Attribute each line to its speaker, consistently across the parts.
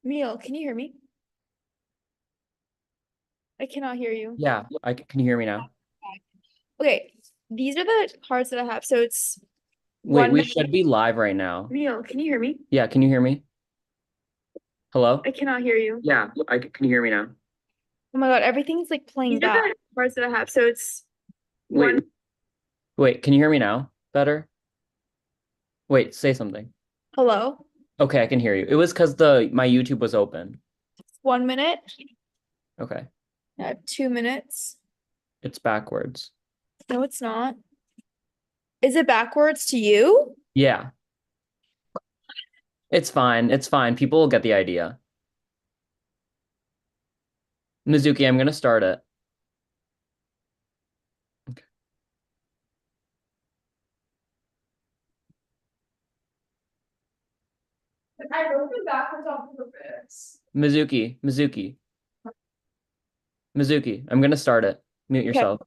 Speaker 1: Neil, can you hear me? I cannot hear you.
Speaker 2: Yeah, can you hear me now?
Speaker 1: Okay, these are the cards that I have. So it's
Speaker 2: Wait,
Speaker 1: one
Speaker 2: we
Speaker 1: minute.
Speaker 2: should be live right now.
Speaker 1: Neil, can you hear me?
Speaker 2: Yeah, can you hear me? Hello?
Speaker 1: I cannot hear you.
Speaker 2: Yeah, can you hear me now?
Speaker 1: Oh my God, everything's like playing
Speaker 2: These are
Speaker 1: back.
Speaker 2: the
Speaker 1: Cards that I have. So it's
Speaker 2: Wait,
Speaker 1: one.
Speaker 2: wait, can you hear me now? Better? Wait, say something.
Speaker 1: Hello?
Speaker 2: Okay, I can hear you. It was because the my YouTube was open.
Speaker 1: 1 minute.
Speaker 2: Okay,
Speaker 1: 2 minutes.
Speaker 2: it's backwards.
Speaker 1: No, it's not. Is it backwards to you?
Speaker 2: Yeah, it's fine. It's fine. People will get the idea. Mizuki, I'm gonna start it.
Speaker 1: I wrote it backwards on purpose.
Speaker 2: Mizuki, I'm gonna start it. Mute
Speaker 1: Okay.
Speaker 2: yourself.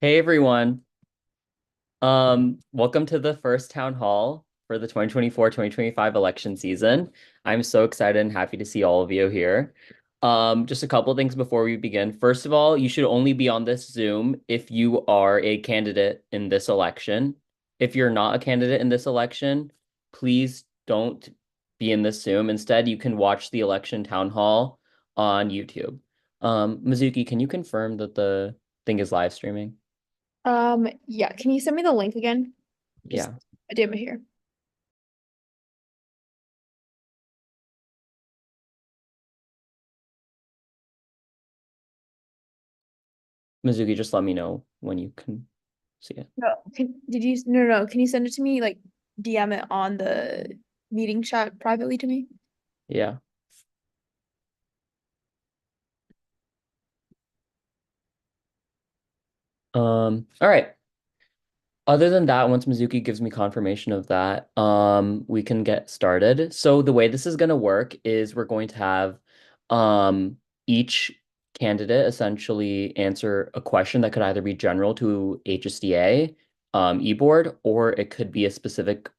Speaker 2: Hey everyone. Welcome to the first town hall for the 2024-2025 election season. I'm so excited and happy to see all of you here. Just a couple things before we begin. First of all, you should only be on this Zoom if you are a candidate in this election. If you're not a candidate in this election, please don't be in this Zoom. Instead, you can watch the election town hall on YouTube. Mizuki, can you confirm that the thing is live streaming?
Speaker 1: Yeah, can you send me the link again? Just
Speaker 2: Yeah.
Speaker 1: I did it here.
Speaker 2: Mizuki, just let me know when you can see it.
Speaker 1: No, no, can you send it to me like DM it on the meeting chat privately to me?
Speaker 2: Yeah. All right. Other than that, once Mizuki gives me confirmation of that, we can get started. So the way this is going to work is we're going to have each candidate essentially answer a question that could either be general to HSDA e-board, or it could be a specific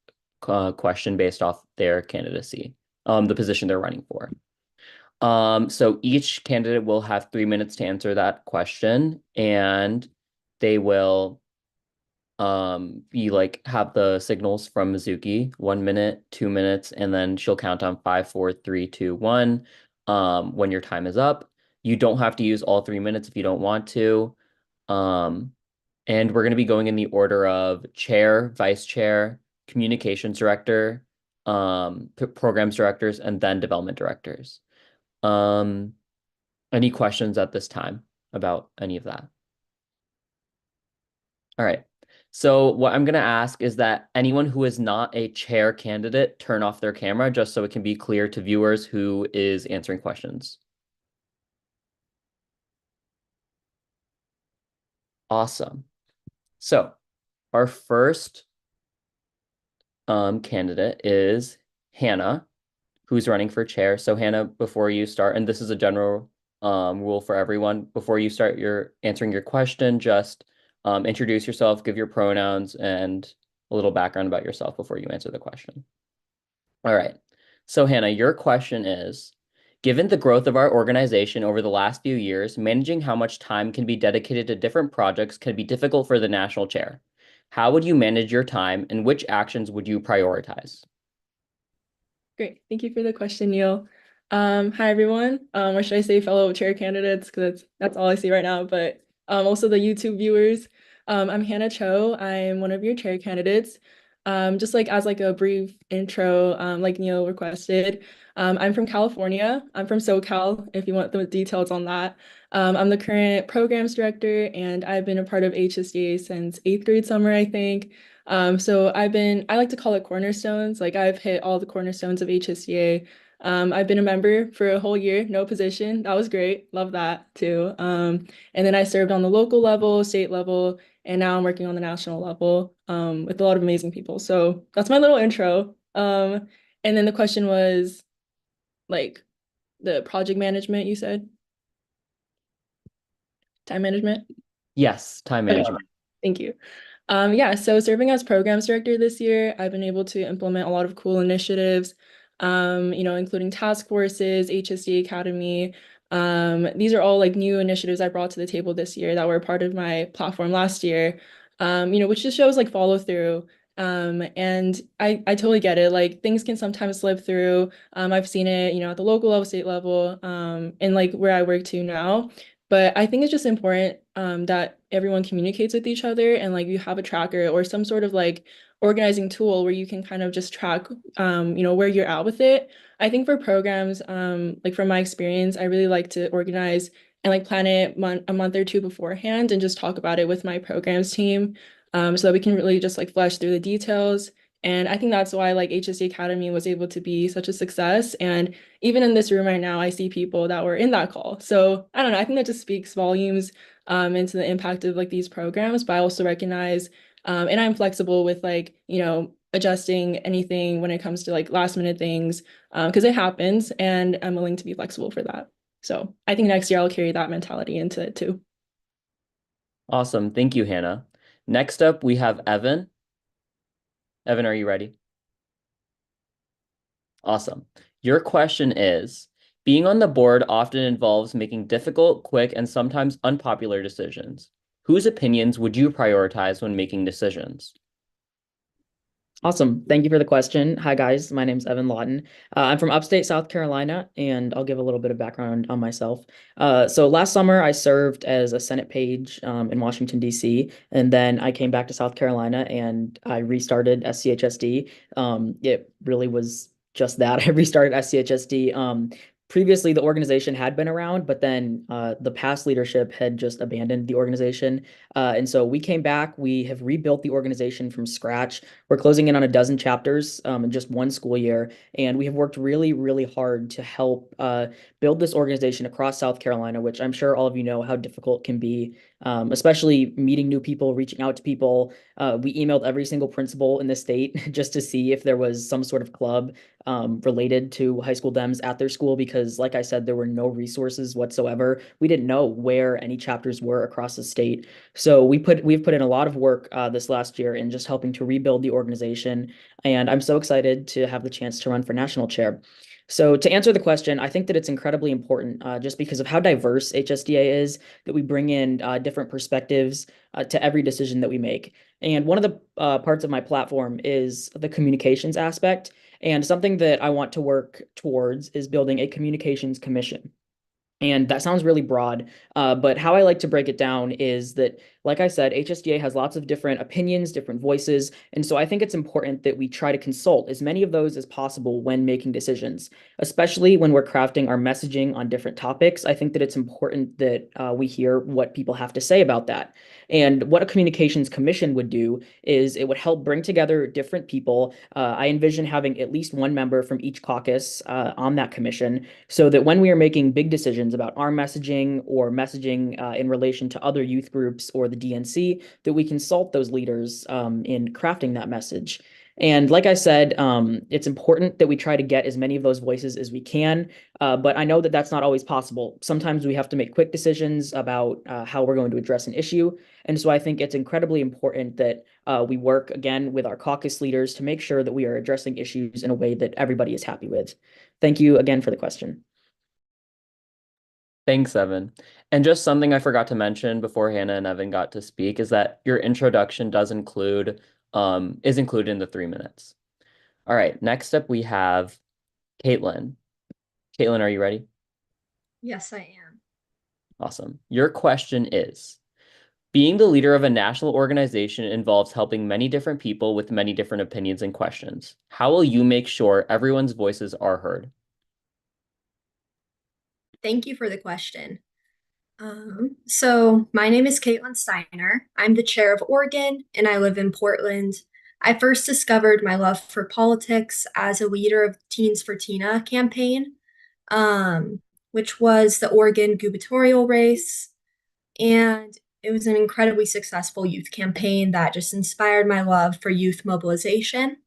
Speaker 2: question based off their candidacy, the position they're running for. So each candidate will have 3 minutes to answer that question, and they will be like have the signals from Mizuki, 1 minute, 2 minutes, and then she'll count on five, four, three, two, one. When your time is up. You don't have to use all 3 minutes if you don't want to. Um, and we're going to be going in the order of chair, vice chair, communications director, programs directors, and then development directors. Um, any questions at this time about any of that? All right. So what I'm going to ask is that anyone who is not a chair candidate turn off their camera just so it can be clear to viewers who is answering questions. Awesome. So our first candidate is Hannah, who's running for chair. So Hannah, before you start, and this is a general rule for everyone, before you start your answering your question, just introduce yourself, give your pronouns, and a little background about yourself before you answer the question. All right. So Hannah, your question is, given the growth of our organization over the last few years, managing how much time can be dedicated to different projects can be difficult for the national chair. How would you manage your time and which actions would you prioritize?
Speaker 3: Great. Thank you for the question, Neil. Hi, everyone. Or should I say fellow chair candidates, because that's all I see right now, but also the YouTube viewers. I'm Hannah Cho. I'm one of your chair candidates. Just like as like a brief intro, like Neil requested, I'm from California. I'm from SoCal, if you want the details on that. I'm the current programs director, and I've been a part of HSDA since 8th grade summer, I think. So I like to call it cornerstones. Like I've hit all the cornerstones of HSDA. I've been a member for a whole year, no position. That was great. Love that too. And then I served on the local level, state level, and now I'm working on the national level with a lot of amazing people. So that's my little intro. And then the question was like the project management, you said? Time management?
Speaker 2: Yes, time
Speaker 3: Okay,
Speaker 2: management.
Speaker 3: thank you. Yeah, so serving as programs director this year, I've been able to implement a lot of cool initiatives, including task forces, HSD Academy. These are all like new initiatives I brought to the table this year that were part of my platform last year, which just shows like follow through. And I totally get it. Like things can sometimes slip through. I've seen it, at the local level, state level, and like where I work to now. But I think it's just important that everyone communicates with each other and like you have a tracker or some sort of like organizing tool where you can kind of just track where you're at with it. I think for programs, like from my experience, I really like to organize and like plan it a month or two beforehand and just talk about it with my programs team so that we can really just like flesh through the details. And I think that's why like HSC Academy was able to be such a success. And even in this room right now, I see people that were in that call. So I don't know, I think that just speaks volumes into the impact of like these programs, but I also recognize and I'm flexible with like, adjusting anything when it comes to like last minute things because it happens and I'm willing to be flexible for that. So I think next year I'll carry that mentality into it too.
Speaker 2: Awesome. Thank you, Hannah. Next up, we have Evan. Evan, are you ready? Awesome. Your question is, being on the board often involves making difficult, quick, and sometimes unpopular decisions. Whose opinions would you prioritize when making decisions?
Speaker 4: Awesome. Thank you for the question. Hi, guys. My name's Evan Lawton. I'm from upstate South Carolina, and I'll give a little bit of background on myself. So last summer, I served as a Senate page in Washington, D.C., and then I came back to South Carolina and I restarted SCHSD. It really was just that. I restarted SCHSD. Previously, the organization had been around, but then the past leadership had just abandoned the organization. And so we came back. We have rebuilt the organization from scratch. We're closing in on a dozen chapters in just one school year, and we have worked really, really hard to help build this organization across South Carolina, which I'm sure all of you know how difficult it can be, especially meeting new people, reaching out to people. We emailed every single principal in the state just to see if there was some sort of club related to high school Dems at their school, because like I said, there were no resources whatsoever. We didn't know where any chapters were across the state. So we've put in a lot of work this last year in just helping to rebuild the organization. And I'm so excited to have the chance to run for national chair. So to answer the question, I think that it's incredibly important just because of how diverse HSDA is, that we bring in different perspectives to every decision that we make. And one of the parts of my platform is the communications aspect. And something that I want to work towards is building a communications commission. And that sounds really broad, but how I like to break it down is that, like I said, HSDA has lots of different opinions, different voices, and so I think it's important that we try to consult as many of those as possible when making decisions, especially when we're crafting our messaging on different topics. I think that it's important that we hear what people have to say about that. And what a communications commission would do is it would help bring together different people. I envision having at least one member from each caucus on that commission, so that when we are making big decisions about our messaging or messaging in relation to other youth groups or the DNC, that we consult those leaders in crafting that message. And like I said, it's important that we try to get as many of those voices as we can, but I know that that's not always possible. Sometimes we have to make quick decisions about how we're going to address an issue. And so I think it's incredibly important that we work again with our caucus leaders to make sure that we are addressing issues in a way that everybody is happy with. Thank you again for the question.
Speaker 2: Thanks, Evan. And just something I forgot to mention before Hannah and Evan got to speak is that your introduction is included in the 3 minutes. All right, next up we have Kaitlyn. Kaitlyn, are you ready?
Speaker 5: Yes, I am.
Speaker 2: Awesome. Your question is, being the leader of a national organization involves helping many different people with many different opinions and questions. How will you make sure everyone's voices are heard?
Speaker 5: Thank you for the question. So my name is Kaitlyn Steiner. I'm the chair of Oregon and I live in Portland. I first discovered my love for politics as a leader of Teens for Tina campaign, um, which was the Oregon gubernatorial race. And it was an incredibly successful youth campaign that just inspired my love for youth mobilization.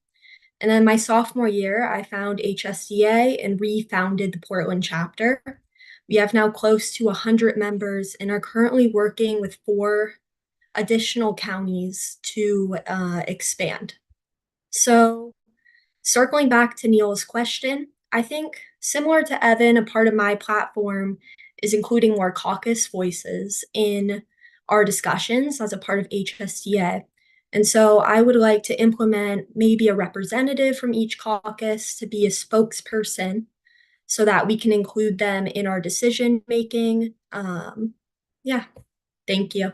Speaker 5: And then my sophomore year, I found HSDA and refounded the Portland chapter. We have now close to 100 members and are currently working with 4 additional counties to expand. So, circling back to Neil's question, I think similar to Evan, a part of my platform is including more caucus voices in our discussions as a part of HSDA. And so I would like to implement maybe a representative from each caucus to be a spokesperson so that we can include them in our decision making. Yeah, thank you.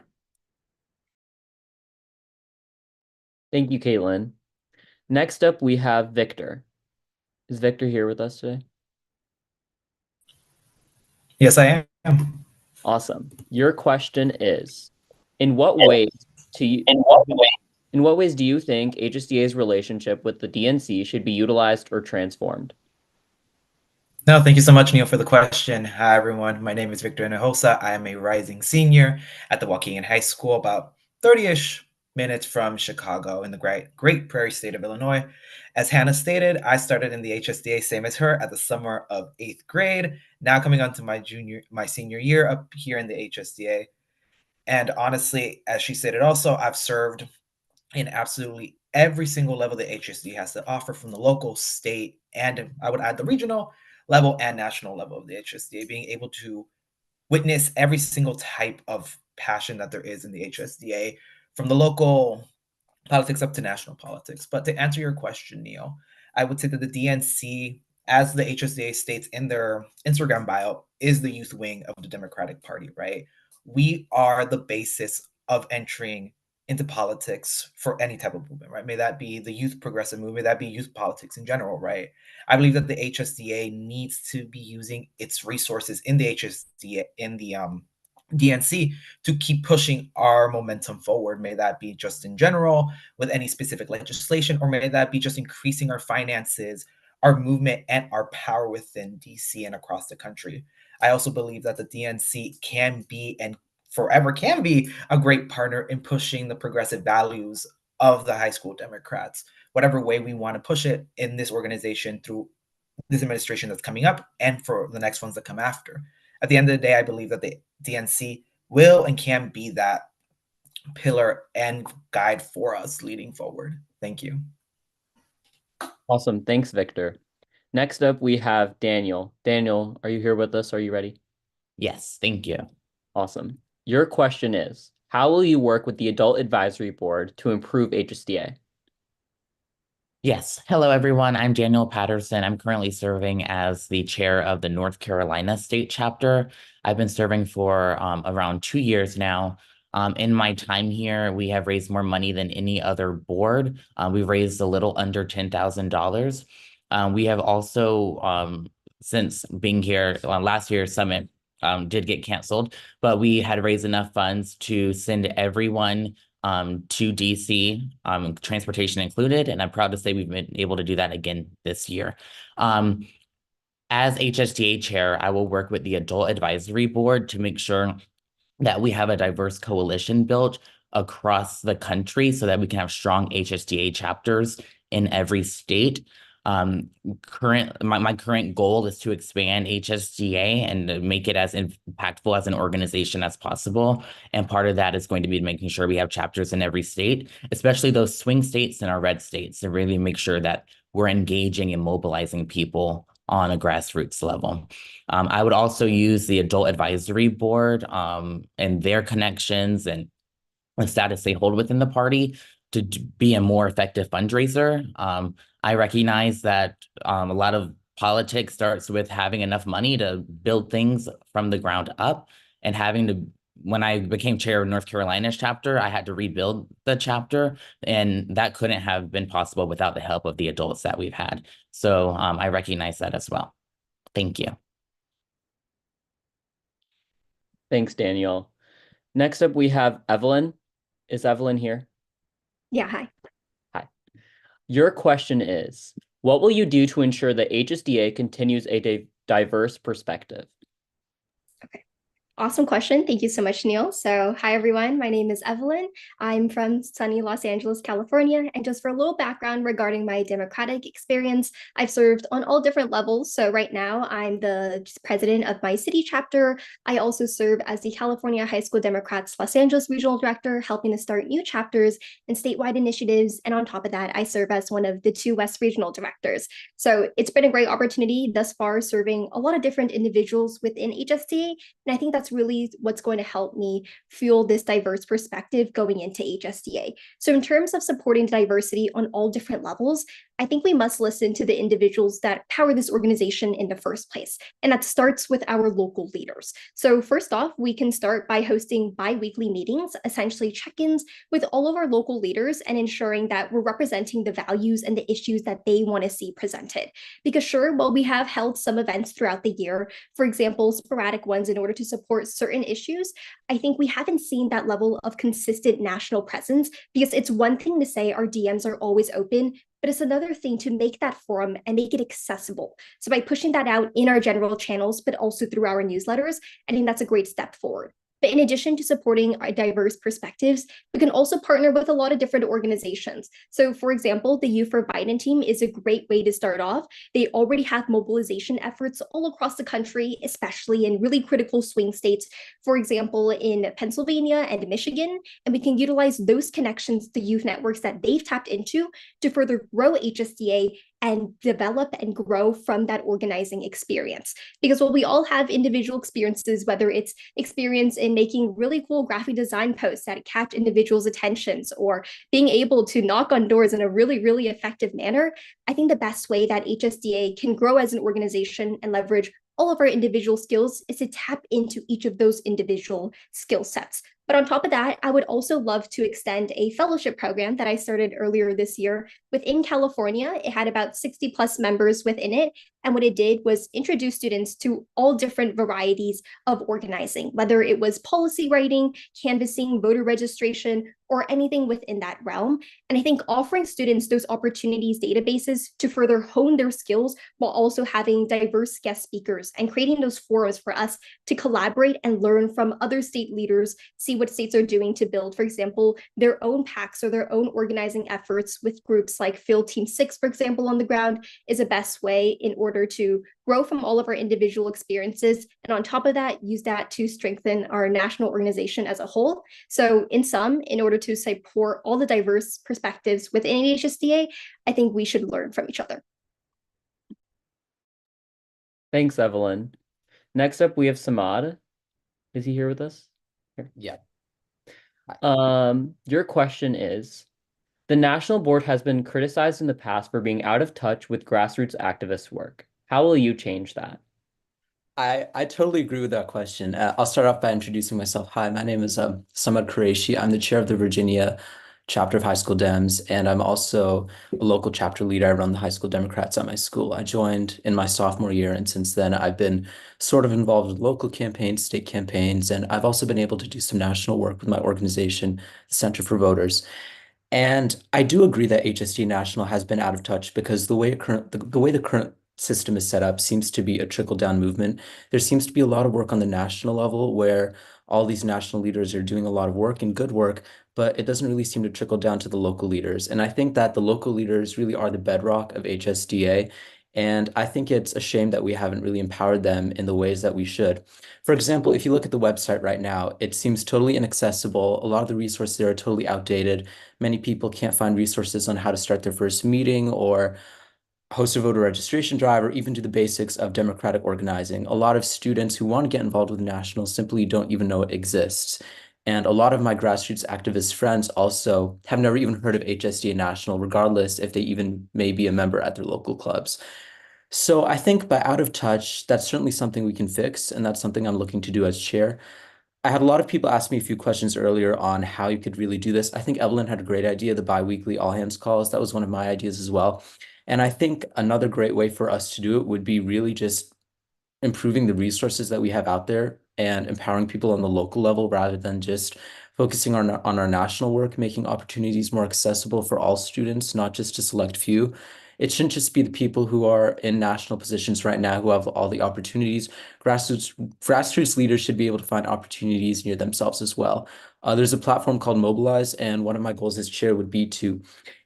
Speaker 2: Thank you, Kaitlyn. Next up, we have Victor. Is Victor here with us today?
Speaker 6: Yes, I am.
Speaker 2: Awesome. Your question is, in what ways do you think HSDA's relationship with the DNC should be utilized or transformed?
Speaker 6: No, thank you so much, Neil, for the question. Hi, everyone. My name is Victor Enosa. I am a rising senior at the Waukegan High School, about 30-ish minutes from Chicago in the Great Prairie State of Illinois. As Hannah stated, I started in the HSDA, same as her, at the summer of 8th grade, now coming on to my senior year up here in the HSDA. And honestly, as she stated also, I've served in absolutely every single level that HSD has to offer, from the local, state, and I would add the regional level and national level of the HSDA, being able to witness every single type of passion that there is in the HSDA, from the local politics up to national politics. But to answer your question, Neil, I would say that the DNC, as the HSDA states in their Instagram bio, is the youth wing of the Democratic Party, right? We are the basis of entering into politics for any type of movement, right? May that be the youth progressive movement, may that be youth politics in general, right? I believe that the HSDA needs to be using its resources in the HSDA, in the DNC, to keep pushing our momentum forward. May that be just in general with any specific legislation, or may that be just increasing our finances, our movement, and our power within DC and across the country. I also believe that the DNC can be and forever can be a great partner in pushing the progressive values of the high school Democrats, whatever way we want to push it in this organization through this administration that's coming up and for the next ones that come after. At the end of the day, I believe that the DNC will and can be that pillar and guide for us leading forward. Thank you.
Speaker 2: Awesome. Thanks, Victor. Next up, we have Daniel. Daniel, are you here with us? Are you ready?
Speaker 7: Yes, thank you.
Speaker 2: Awesome. Your question is, how will you work with the Adult Advisory Board to improve HSDA?
Speaker 7: Yes. Hello, everyone. I'm Daniel Patterson. I'm currently serving as the chair of the North Carolina State Chapter. I've been serving for around 2 years now. In my time here, we have raised more money than any other board. We've raised a little under $10,000. We have also, since being here, last year's summit did get canceled, but we had raised enough funds to send everyone to DC, transportation included, and I'm proud to say we've been able to do that again this year. As HSDA chair, I will work with the Adult Advisory Board to make sure that we have a diverse coalition built across the country so that we can have strong HSDA chapters in every state. My current goal is to expand HSDA and to make it as impactful as an organization as possible. And part of that is going to be making sure we have chapters in every state, especially those swing states and our red states, to really make sure that we're engaging and mobilizing people on a grassroots level. I would also use the Adult Advisory Board and their connections and the status they hold within the party to be a more effective fundraiser. I recognize that a lot of politics starts with having enough money to build things from the ground up, and when I became chair of North Carolina's chapter, I had to rebuild the chapter, and that couldn't have been possible without the help of the adults that we've had. So I recognize that as well. Thank you.
Speaker 2: Thanks, Daniel. Next up, we have Evelyn. Is Evelyn here?
Speaker 8: Yeah, hi.
Speaker 2: Hi. Your question is, what will you do to ensure that HSDA continues a diverse perspective?
Speaker 8: Awesome question. Thank you so much, Neil. So, hi, everyone. My name is Evelyn. I'm from sunny Los Angeles, California. And just for a little background regarding my Democratic experience, I've served on all different levels. So, right now, I'm the president of my city chapter. I also serve as the California High School Democrats Los Angeles Regional Director, helping to start new chapters and statewide initiatives. And on top of that, I serve as one of the 2 West Regional Directors. So, it's been a great opportunity thus far, serving a lot of different individuals within HSDA. And I think that's really what's going to help me fuel this diverse perspective going into HSDA. So in terms of supporting diversity on all different levels, I think we must listen to the individuals that power this organization in the first place. And that starts with our local leaders. So first off, we can start by hosting bi-weekly meetings, essentially check-ins with all of our local leaders and ensuring that we're representing the values and the issues that they want to see presented. Because sure, while we have held some events throughout the year, for example, sporadic ones in order to support certain issues, I think we haven't seen that level of consistent national presence, because it's one thing to say our DMs are always open, but it's another thing to make that forum and make it accessible. So by pushing that out in our general channels, but also through our newsletters, I think that's a great step forward. But in addition to supporting our diverse perspectives, we can also partner with a lot of different organizations. So for example, the Youth for Biden team is a great way to start off. They already have mobilization efforts all across the country, especially in really critical swing states, for example, in Pennsylvania and Michigan. And we can utilize those connections to youth networks that they've tapped into to further grow HSDA and develop and grow from that organizing experience. Because while we all have individual experiences, whether it's experience in making really cool graphic design posts that catch individuals' attentions or being able to knock on doors in a really, really effective manner, I think the best way that HSDA can grow as an organization and leverage all of our individual skills is to tap into each of those individual skill sets. But on top of that, I would also love to extend a fellowship program that I started earlier this year within California. It had about 60 plus members within it. And what it did was introduce students to all different varieties of organizing, whether it was policy writing, canvassing, voter registration, or anything within that realm. And I think offering students those opportunities databases to further hone their skills while also having diverse guest speakers and creating those forums for us to collaborate and learn from other state leaders, see what states are doing to build, for example, their own packs or their own organizing efforts with groups like Field Team 6, for example, on the ground, is a best way in order to grow from all of our individual experiences. And on top of that, use that to strengthen our national organization as a whole. So in sum, in order to support all the diverse perspectives within HSDA, I think we should learn from each other.
Speaker 2: Thanks, Evelyn. Next up, we have Samad. Is he here with us? Here.
Speaker 9: Yeah.
Speaker 2: Your question is, the national board has been criticized in the past for being out of touch with grassroots activist work. How will you change that?
Speaker 9: I totally agree with that question. I'll start off by introducing myself. Hi, my name is Samad Qureshi. I'm the chair of the Virginia chapter of High School Dems, and I'm also a local chapter leader. I run the High School Democrats at my school. I joined in my sophomore year, and since then I've been sort of involved with local campaigns, state campaigns, and I've also been able to do some national work with my organization, the Center for Voters. And I do agree that HSD National has been out of touch because the way the current system is set up seems to be a trickle-down movement. There seems to be a lot of work on the national level where all these national leaders are doing a lot of work and good work, but it doesn't really seem to trickle down to the local leaders. And I think that the local leaders really are the bedrock of HSDA. And I think it's a shame that we haven't really empowered them in the ways that we should. For example, if you look at the website right now, it seems totally inaccessible. A lot of the resources there are totally outdated. Many people can't find resources on how to start their first meeting or host a voter registration drive, or even do the basics of democratic organizing. A lot of students who want to get involved with nationals simply don't even know it exists. And a lot of my grassroots activist friends also have never even heard of HSDA National, regardless if they even may be a member at their local clubs. So I think by out of touch, that's certainly something we can fix, and that's something I'm looking to do as chair. I had a lot of people ask me a few questions earlier on how you could really do this. I think Evelyn had a great idea, the bi-weekly all hands calls. That was one of my ideas as well. And I think another great way for us to do it would be really just improving the resources that we have out there and empowering people on the local level rather than just focusing on our national work, making opportunities more accessible for all students, not just a select few. It shouldn't just be the people who are in national positions right now who have all the opportunities. Grassroots leaders should be able to find opportunities near themselves as well. There's a platform called Mobilize, and one of my goals as chair would be to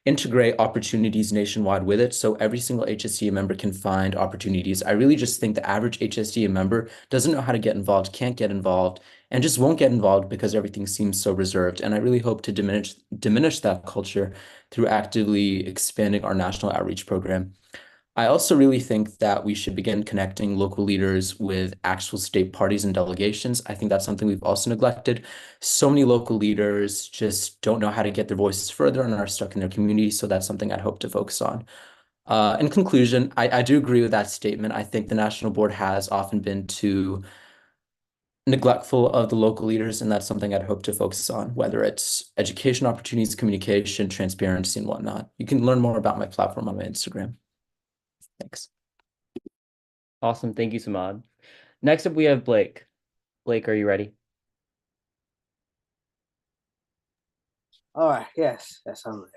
Speaker 9: integrate opportunities nationwide with it so every single HSDA member can find opportunities. I really just think the average HSDA member doesn't know how to get involved, can't get involved, and just won't get involved because everything seems so reserved. And I really hope to diminish that culture through actively expanding our national outreach program. I also really think that we should begin connecting local leaders with actual state parties and delegations. I think that's something we've also neglected. So many local leaders just don't know how to get their voices further and are stuck in their community. So that's something I'd hope to focus on. In conclusion, I do agree with that statement. I think the national board has often been too neglectful of the local leaders, and that's something I'd hope to focus on, whether it's education opportunities, communication, transparency, and whatnot. You can learn more about my platform on my Instagram. Thanks.
Speaker 2: Awesome. Thank you, Samad. Next up, we have Blake. Blake, are you ready?
Speaker 10: All right. Yes, I'm ready.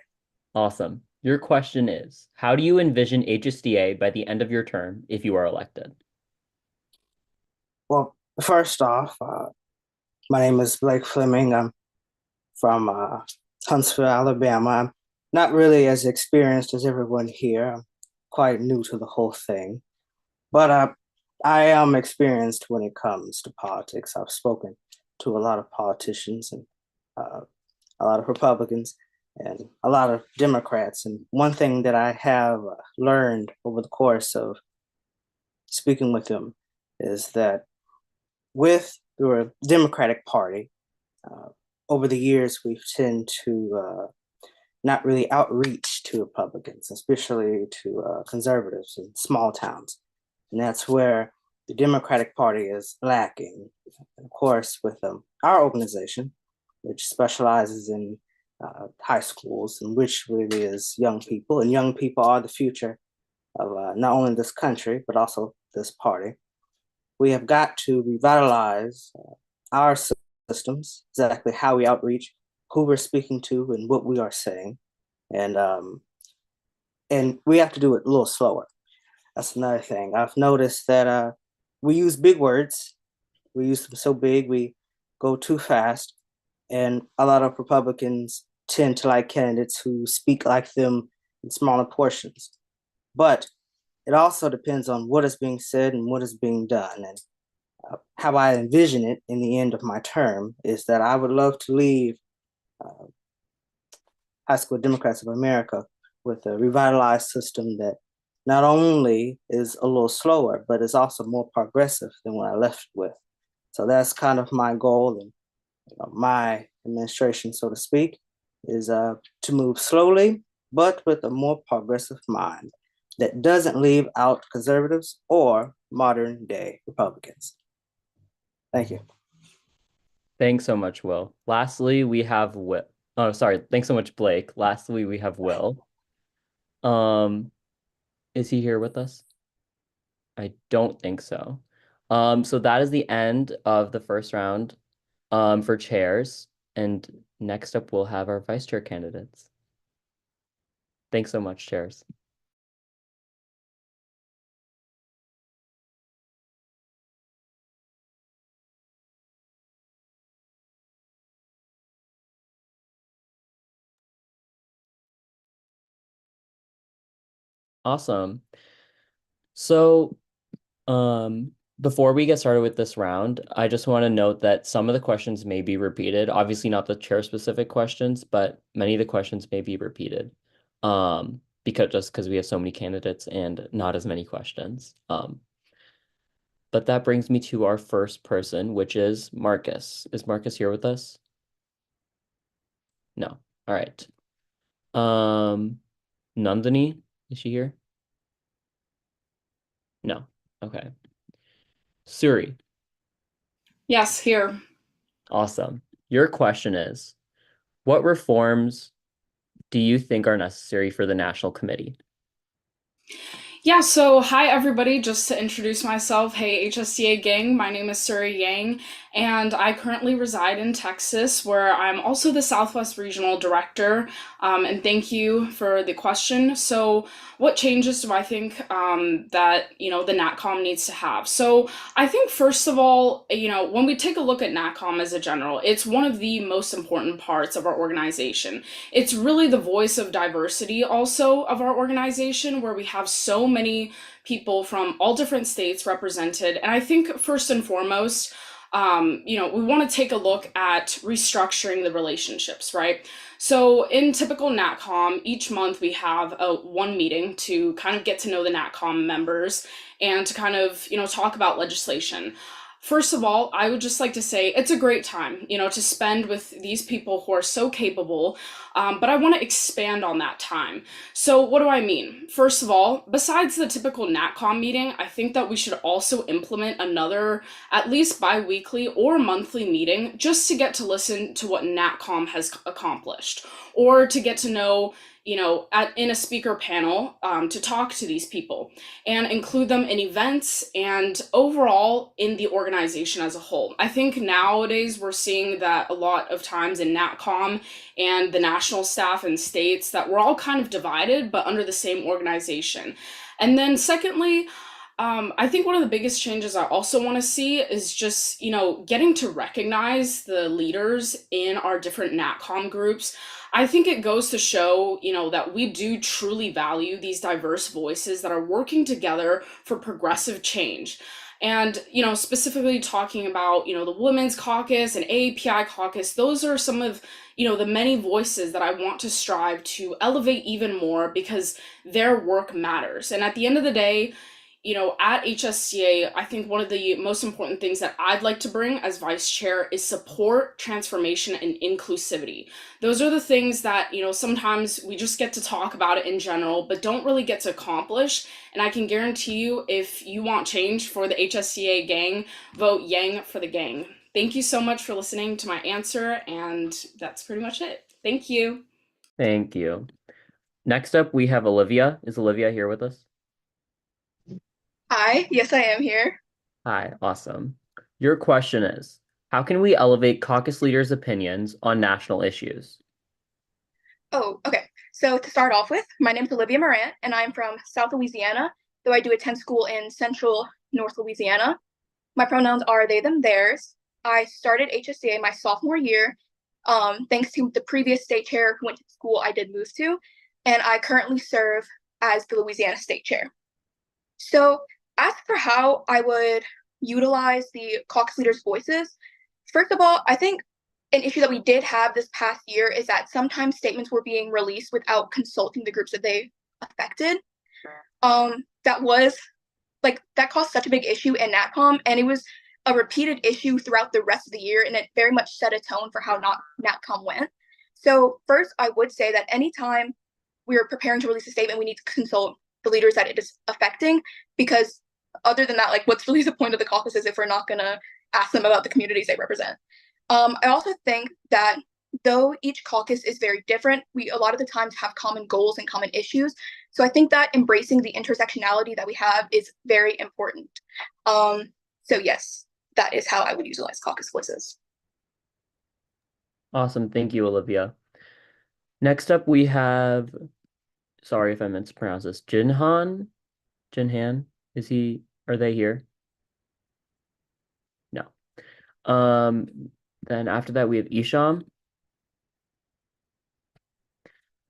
Speaker 2: Awesome. Your question is, how do you envision HSDA by the end of your term if you are elected?
Speaker 10: Well, first off, my name is Blake Fleming. I'm from Huntsville, Alabama. I'm not really as experienced as everyone here. I'm quite new to the whole thing, but I am experienced when it comes to politics. I've spoken to a lot of politicians and a lot of Republicans and a lot of Democrats. And one thing that I have learned over the course of speaking with them is that with the Democratic Party, over the years, we've tended to not really outreach to Republicans, especially to conservatives in small towns. And that's where the Democratic Party is lacking. And of course, with our organization, which specializes in high schools, and which really is young people, and young people are the future of not only this country, but also this party. We have got to revitalize our systems, exactly how we outreach, who we're speaking to, and what we are saying. And we have to do it a little slower. That's another thing. I've noticed that we use big words. We use them so big, we go too fast. And a lot of Republicans tend to like candidates who speak like them in smaller portions. But it also depends on what is being said and what is being done. And how I envision it in the end of my term is that I would love to leave High School Democrats of America with a revitalized system that not only is a little slower, but is also more progressive than what I left with. So that's kind of my goal, and my administration, so to speak, is to move slowly, but with a more progressive mind that doesn't leave out conservatives or modern day Republicans. Thank you.
Speaker 2: Thanks so much, Will. Lastly, we have Will. Oh, sorry. Thanks so much, Blake. Lastly, we have Will. Is he here with us? I don't think so. So that is the end of the first round for chairs. And next up, we'll have our vice chair candidates. Thanks so much, chairs. Awesome. So, before we get started with this round, I just want to note that some of the questions may be repeated. Obviously not the chair-specific questions, but many of the questions may be repeated. Because we have so many candidates and not as many questions. But that brings me to our first person, which is Marcus. Is Marcus here with us? No. All right. Nandini, is she here? No. Okay. Suri.
Speaker 11: Yes, here.
Speaker 2: Awesome. Your question is, what reforms do you think are necessary for the National Committee?
Speaker 11: Yeah, so hi everybody, just to introduce myself, hey HSDA gang, my name is Siri Yang, and I currently reside in Texas, where I'm also the Southwest Regional Director, and thank you for the question. So what changes do I think that, the NatCom needs to have? So I think first of all, when we take a look at NatCom as a general, it's one of the most important parts of our organization. It's really the voice of diversity also of our organization, where we have so many people from all different states represented. And I think first and foremost, we want to take a look at restructuring the relationships, right? So in typical NatCom, each month we have one meeting to kind of get to know the NatCom members and to kind of, talk about legislation. First of all, I would just like to say it's a great time, to spend with these people who are so capable, but I want to expand on that time. So what do I mean? First of all, besides the typical NatCom meeting, I think that we should also implement another at least bi-weekly or monthly meeting just to get to listen to what NatCom has accomplished, or to get to know, in a speaker panel, to talk to these people and include them in events and overall in the organization as a whole. I think nowadays we're seeing that a lot of times in NatCom and the national staff and states that we're all kind of divided but under the same organization. And then secondly, I think one of the biggest changes I also want to see is just, getting to recognize the leaders in our different NatCom groups. I think it goes to show, that we do truly value these diverse voices that are working together for progressive change. And, specifically talking about, the Women's Caucus and AAPI Caucus, those are some of, the many voices that I want to strive to elevate even more because their work matters. And at the end of the day, at HSDA, I think one of the most important things that I'd like to bring as vice chair is support, transformation, and inclusivity. Those are the things that, sometimes we just get to talk about it in general, but don't really get to accomplish. And I can guarantee you, if you want change for the HSDA gang, vote Yang for the gang. Thank you so much for listening to my answer, and that's pretty much it. Thank you.
Speaker 2: Thank you. Next up, we have Olivia. Is Olivia here with us?
Speaker 12: Hi, yes, I am here.
Speaker 2: Hi, awesome. Your question is, how can we elevate caucus leaders' opinions on national issues?
Speaker 12: Oh, okay. So to start off with, my name is Olivia Morant, and I'm from South Louisiana, though I do attend school in Central North Louisiana. My pronouns are they, them, theirs. I started HSDA my sophomore year, thanks to the previous state chair who went to the school I did move to, and I currently serve as the Louisiana state chair. So as for how I would utilize the caucus leaders' voices, first of all, I think an issue that we did have this past year is that sometimes statements were being released without consulting the groups that they affected. That caused such a big issue in NatCom, and it was a repeated issue throughout the rest of the year, and it very much set a tone for how NatCom went. So first, I would say that anytime we're preparing to release a statement, we need to consult the leaders that it is affecting, because other than that, what's really the point of the caucuses if we're not going to ask them about the communities they represent? I also think that though each caucus is very different, we a lot of the times have common goals and common issues. So I think that embracing the intersectionality that we have is very important. So yes, that is how I would utilize caucus voices.
Speaker 2: Awesome. Thank you, Olivia. Next up, we have, sorry if I meant to pronounce this, Jinhan? Are they here? No. Then after that, we have Isham.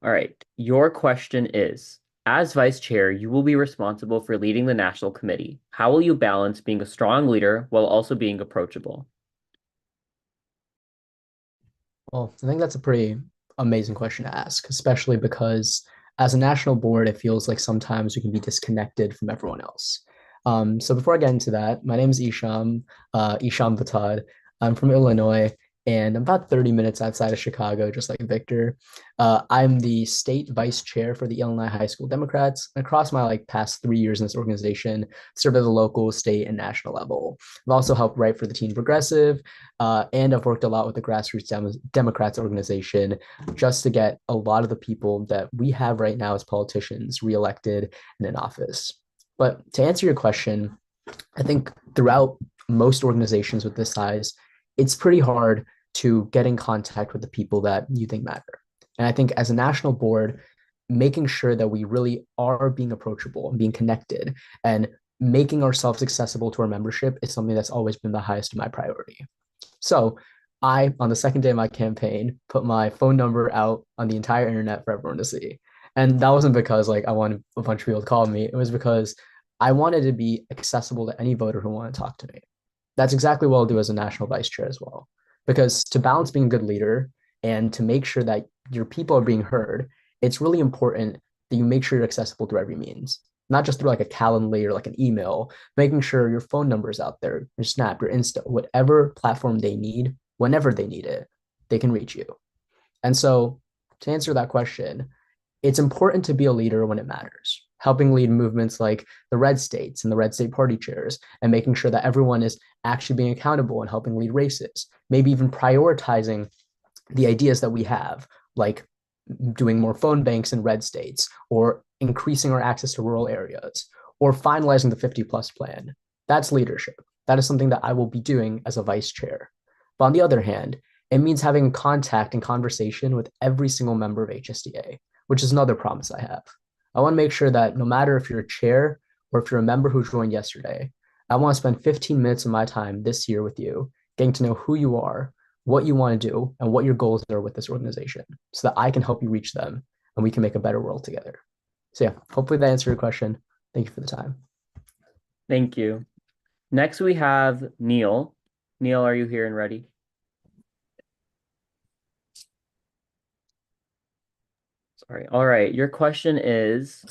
Speaker 2: All right. Your question is, as vice chair, you will be responsible for leading the national committee. How will you balance being a strong leader while also being approachable?
Speaker 13: Well, I think that's a pretty amazing question to ask, especially because as a national board, it feels like sometimes we can be disconnected from everyone else. So before I get into that, my name is Isham Batad. I'm from Illinois, and I'm about 30 minutes outside of Chicago, just like Victor. I'm the state vice chair for the Illinois High School Democrats. Across my past 3 years in this organization, served at the local, state, and national level. I've also helped write for the Teen Progressive, and I've worked a lot with the Grassroots Democrats organization just to get a lot of the people that we have right now as politicians reelected and in office. But to answer your question, I think throughout most organizations with this size, it's pretty hard to get in contact with the people that you think matter. And I think as a national board, making sure that we really are being approachable and being connected and making ourselves accessible to our membership is something that's always been the highest of my priority. So I, on the second day of my campaign, put my phone number out on the entire internet for everyone to see. And that wasn't because I wanted a bunch of people to call me. It was because I wanted to be accessible to any voter who wanted to talk to me. That's exactly what I'll do as a national vice chair as well. Because to balance being a good leader and to make sure that your people are being heard, it's really important that you make sure you're accessible through every means, not just through a Calendly or an email, making sure your phone number is out there, your Snap, your Insta, whatever platform they need, whenever they need it, they can reach you. And so to answer that question, it's important to be a leader when it matters, helping lead movements like the red states and the red state party chairs, and making sure that everyone is actually being accountable and helping lead races, maybe even prioritizing the ideas that we have, like doing more phone banks in red states, or increasing our access to rural areas, or finalizing the 50+ plan. That's leadership. That is something that I will be doing as a vice chair. But on the other hand, it means having contact and conversation with every single member of HSDA, which is another promise I have. I want to make sure that no matter if you're a chair or if you're a member who joined yesterday, I want to spend 15 minutes of my time this year with you, getting to know who you are, what you want to do, and what your goals are with this organization so that I can help you reach them and we can make a better world together. So yeah, hopefully that answered your question. Thank you for the time.
Speaker 2: Thank you. Next we have Neil. Neil, are you here and ready? Sorry. All right. Your question is,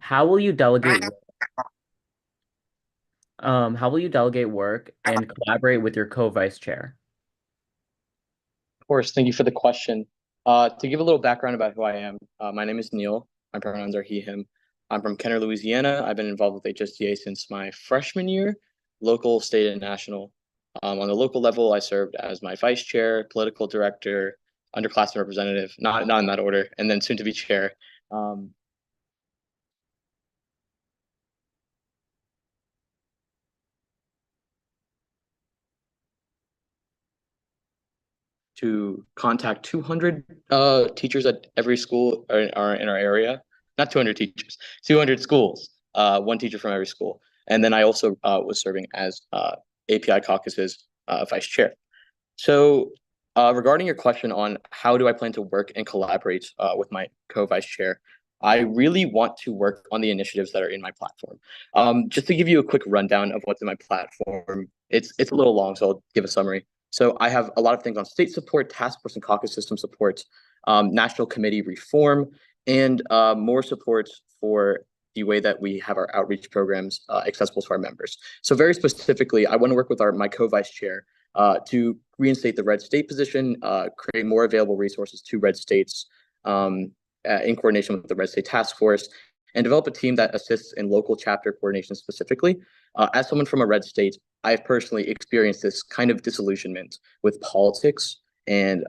Speaker 2: how will you delegate work and collaborate with your co-vice chair?
Speaker 14: Of course, thank you for the question. To give a little background about who I am, my name is Neil. My pronouns are he, him. I'm from Kenner, Louisiana. I've been involved with HSDA since my freshman year, local, state, and national. On the local level, I served as my vice chair, political director, underclassmen representative, not in that order, and then soon to be chair. To contact 200 teachers at every school are in our area. Not 200 teachers, 200 schools, one teacher from every school. And then I also was serving as API Caucus's vice chair. So regarding your question on how do I plan to work and collaborate with my co-vice chair, I really want to work on the initiatives that are in my platform. Just to give you a quick rundown of what's in my platform, it's a little long, so I'll give a summary. So I have a lot of things on state support, task force and caucus system support, national committee reform, and more support for the way that we have our outreach programs accessible to our members. So very specifically, I want to work with my co-vice chair to reinstate the red state position, create more available resources to red states in coordination with the red state task force, and develop a team that assists in local chapter coordination specifically. As someone from a red state, I've personally experienced this kind of disillusionment with politics and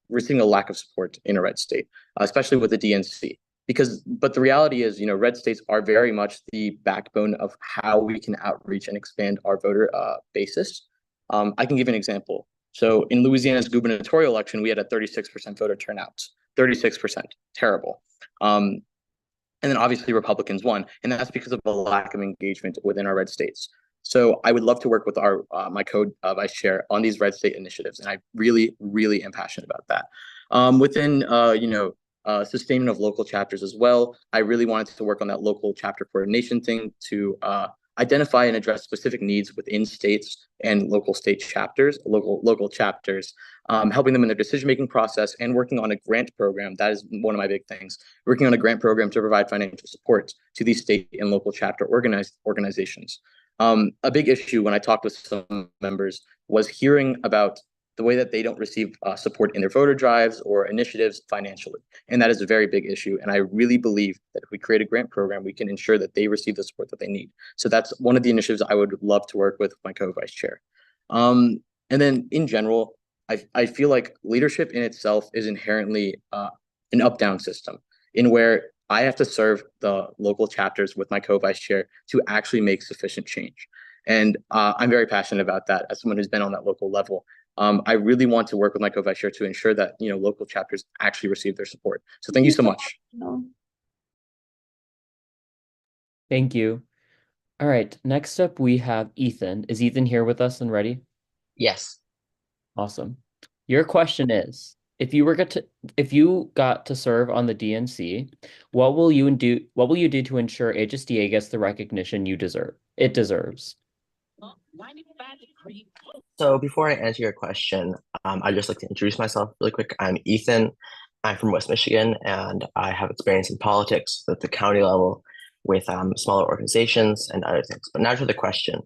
Speaker 14: we're seeing a lack of support in a red state, especially with the DNC. But the reality is, red states are very much the backbone of how we can outreach and expand our voter basis. I can give an example. So in Louisiana's gubernatorial election, we had a 36% voter turnout. 36%, terrible. And then obviously Republicans won, and that's because of a lack of engagement within our red states. So I would love to work with my co-vice chair on these red state initiatives, and I really, really am passionate about that. Within sustainment of local chapters as well, I really wanted to work on that local chapter coordination thing to identify and address specific needs within states and local state chapters, local chapters, helping them in their decision-making process, and working on a grant program. That is one of my big things. Working on a grant program to provide financial support to these state and local chapter organizations. A big issue when I talked with some members was hearing about the way that they don't receive support in their voter drives or initiatives financially. And that is a very big issue. And I really believe that if we create a grant program, we can ensure that they receive the support that they need. So that's one of the initiatives I would love to work with my co-vice chair. And then in general, I feel like leadership in itself is inherently an up-down system in where I have to serve the local chapters with my co-vice chair to actually make sufficient change. And I'm very passionate about that as someone who's been on that local level. I really want to work with my co-vice chair to ensure that local chapters actually receive their support. So thank you so much.
Speaker 2: Thank you. All right, next up we have Ethan. Is Ethan here with us and ready?
Speaker 15: Yes.
Speaker 2: Awesome. Your question is, if you got to serve on the DNC, what will you do to ensure HSDA gets the recognition it deserves?
Speaker 15: So before I answer your question, I'd just like to introduce myself really quick. I'm Ethan. I'm from West Michigan, and I have experience in politics at the county level with smaller organizations and other things. But now to the question.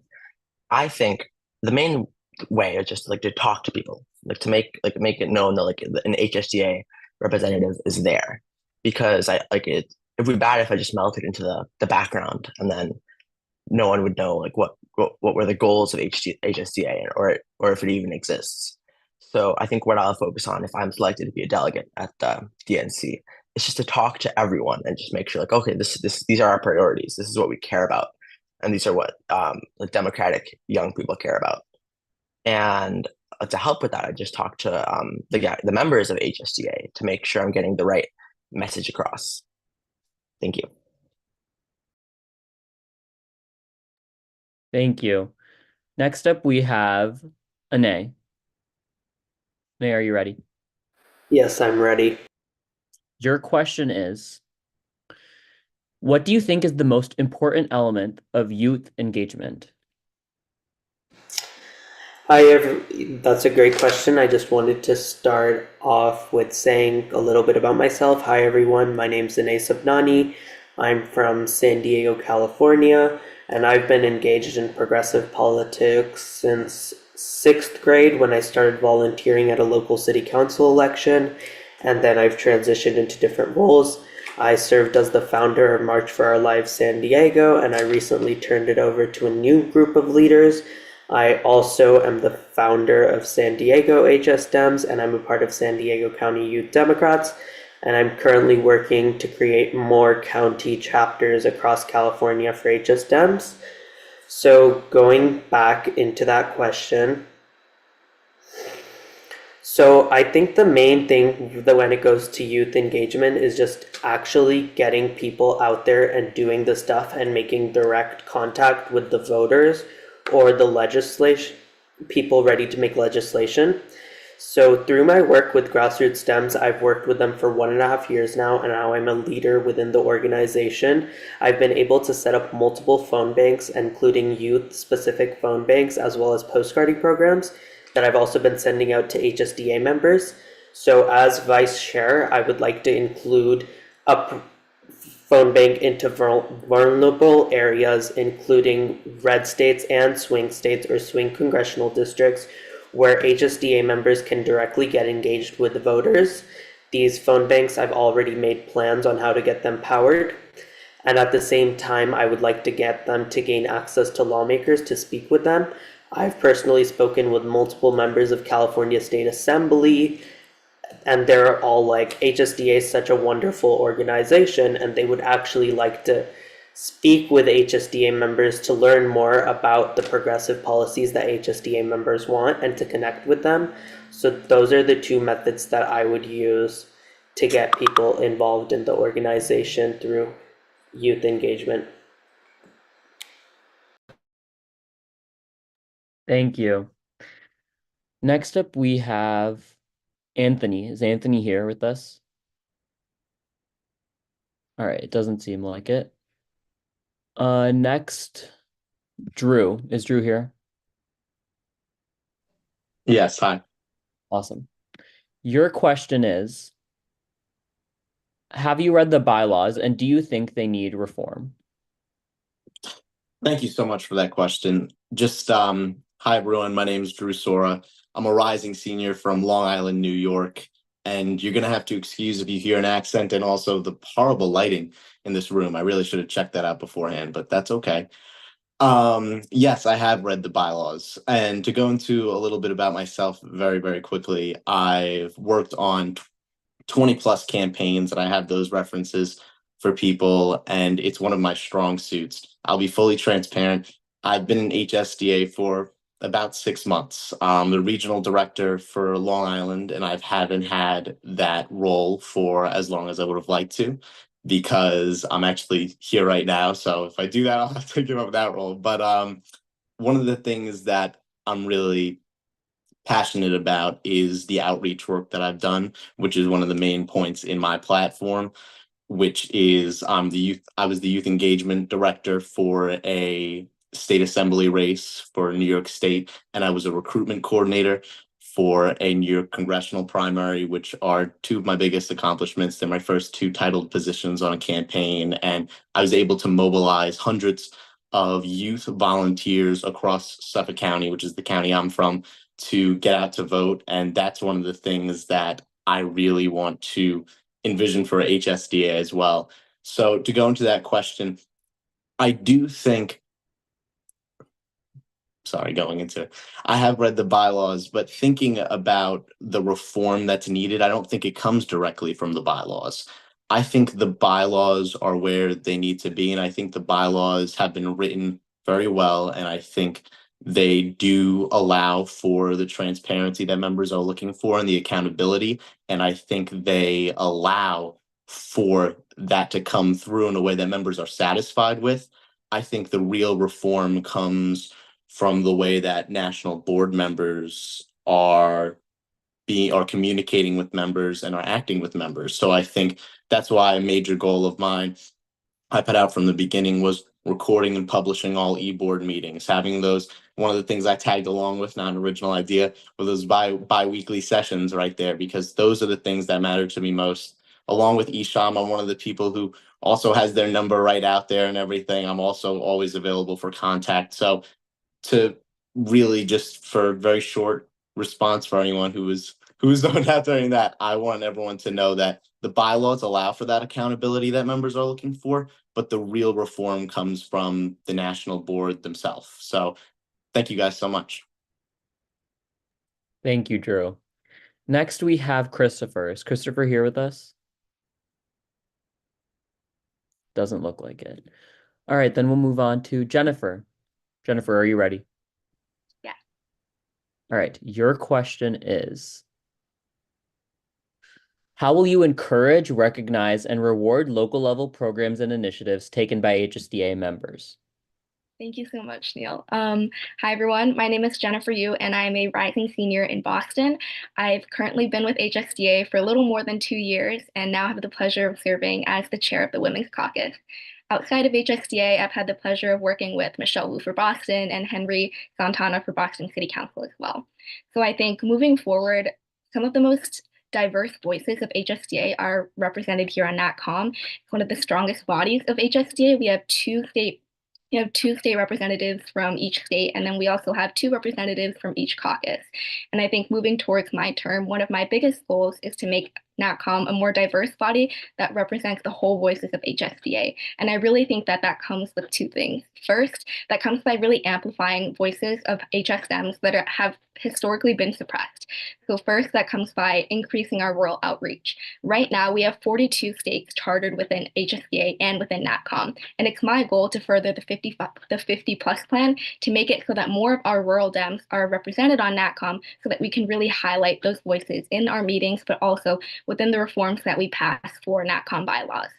Speaker 15: I think the main way is just to talk to people, to make it known that an HSDA representative is there, because it would be bad if I just melted into the background and then no one would know what were the goals of HSDA or if it even exists. So I think what I'll focus on if I'm selected to be a delegate at the DNC is just to talk to everyone and just make sure okay, these are our priorities. This is what we care about. And these are what the Democratic young people care about. And to help with that, I just talked to the members of HSDA to make sure I'm getting the right message across. Thank you.
Speaker 2: Thank you. Next up, we have Anae. Anae, are you ready?
Speaker 16: Yes, I'm ready.
Speaker 2: Your question is, what do you think is the most important element of youth engagement?
Speaker 16: That's a great question. I just wanted to start off with saying a little bit about myself. Hi, everyone. My name's Enosa Subani. I'm from San Diego, California, and I've been engaged in progressive politics since 6th grade when I started volunteering at a local city council election, and then I've transitioned into different roles. I served as the founder of March for Our Lives San Diego, and I recently turned it over to a new group of leaders. I also am the founder of San Diego HS Dems, and I'm a part of San Diego County Youth Democrats, and I'm currently working to create more county chapters across California for HS Dems. So going back into that question, so I think the main thing that when it goes to youth engagement is just actually getting people out there and doing the stuff and making direct contact with the voters or the legislation, people ready to make legislation. So through my work with Grassroots Dems, I've worked with them for 1.5 years now, and now I'm a leader within the organization. I've been able to set up multiple phone banks, including youth-specific phone banks, as well as postcarding programs that I've also been sending out to HSDA members. So as vice chair, I would like to include a phone bank into vulnerable areas, including red states and swing states or swing congressional districts, where HSDA members can directly get engaged with the voters. These phone banks, I've already made plans on how to get them powered. And at the same time, I would like to get them to gain access to lawmakers to speak with them. I've personally spoken with multiple members of California State Assembly, and they're all like, HSDA is such a wonderful organization, and they would actually like to speak with HSDA members to learn more about the progressive policies that HSDA members want and to connect with them. So those are the two methods that I would use to get people involved in the organization through youth engagement.
Speaker 2: Thank you. Next up, we have Anthony. Is Anthony here with us? All right, it doesn't seem like it. Next, Drew. Is Drew here?
Speaker 14: Yes, hi.
Speaker 2: Awesome. Your question is, have you read the bylaws and do you think they need reform?
Speaker 17: Thank you so much for that question. Just hi everyone, my name is Drew Sora. I'm a rising senior from Long Island, New York, and you're gonna have to excuse if you hear an accent and also the horrible lighting in this room. I really should have checked that out beforehand, but that's okay. Yes, I have read the bylaws. And to go into a little bit about myself very, very quickly, I've worked on 20 plus campaigns and I have those references for people, and it's one of my strong suits. I'll be fully transparent. I've been in HSDA for about 6 months. The regional director for Long Island, and I haven't had that role for as long as I would have liked to, because I'm actually here right now. So if I do that, I'll have to give up that role. But one of the things that I'm really passionate about is the outreach work that I've done, which is one of the main points in my platform, which is I was the youth engagement director for a state assembly race for New York State, and I was a recruitment coordinator for a New York congressional primary, which are two of my biggest accomplishments. They're my first two titled positions on a campaign, and I was able to mobilize hundreds of youth volunteers across Suffolk County, which is the county I'm from, to get out to vote. And that's one of the things that I really want to envision for HSDA as well. So to go into that question, I do think, I have read the bylaws, but thinking about the reform that's needed, I don't think it comes directly from the bylaws. I think the bylaws are where they need to be, and I think the bylaws have been written very well, and I think they do allow for the transparency that members are looking for and the accountability, and I think they allow for that to come through in a way that members are satisfied with. I think the real reform comes from the way that national board members are communicating with members and are acting with members. So I think that's why a major goal of mine I put out from the beginning was recording and publishing all e-board meetings, having those. One of the things I tagged along with, not an original idea, were those bi-weekly sessions right there, because those are the things that matter to me most. Along with Isham, I'm one of the people who also has their number right out there and everything. I'm also always available for contact. So to really, just for a very short response for anyone who's not out doing that, I want everyone to know that the bylaws allow for that accountability that members are looking for, but the real reform comes from the national board themselves. So thank you guys so much.
Speaker 2: Thank you, Drew. Next, we have Christopher. Is Christopher here with us? Doesn't look like it. All right, then we'll move on to Jennifer. Jennifer, are you ready?
Speaker 18: Yeah.
Speaker 2: All right, your question is, how will you encourage, recognize, and reward local level programs and initiatives taken by HSDA members?
Speaker 18: Thank you so much, Neil. Hi, everyone. My name is Jennifer Yu, and I'm a rising senior in Boston. I've currently been with HSDA for a little more than 2 years, and now have the pleasure of serving as the chair of the Women's Caucus. Outside of HSDA, I've had the pleasure of working with Michelle Wu for Boston and Henry Santana for Boston City Council as well. So I think moving forward, some of the most diverse voices of HSDA are represented here on NatCom. It's one of the strongest bodies of HSDA. We have two state representatives from each state, and then we also have 2 representatives from each caucus. And I think moving towards my term, one of my biggest goals is to make NatCom a more diverse body that represents the whole voices of HSDA. And I really think that that comes with 2 things. First, that comes by really amplifying voices of HSMs that have historically been suppressed. So first, that comes by increasing our rural outreach. Right now, we have 42 states chartered within HSDA and within NatCom. And it's my goal to further the 50 plus plan to make it so that more of our rural Dems are represented on NatCom, so that we can really highlight those voices in our meetings, but also within the reforms that we pass for NatCom bylaws.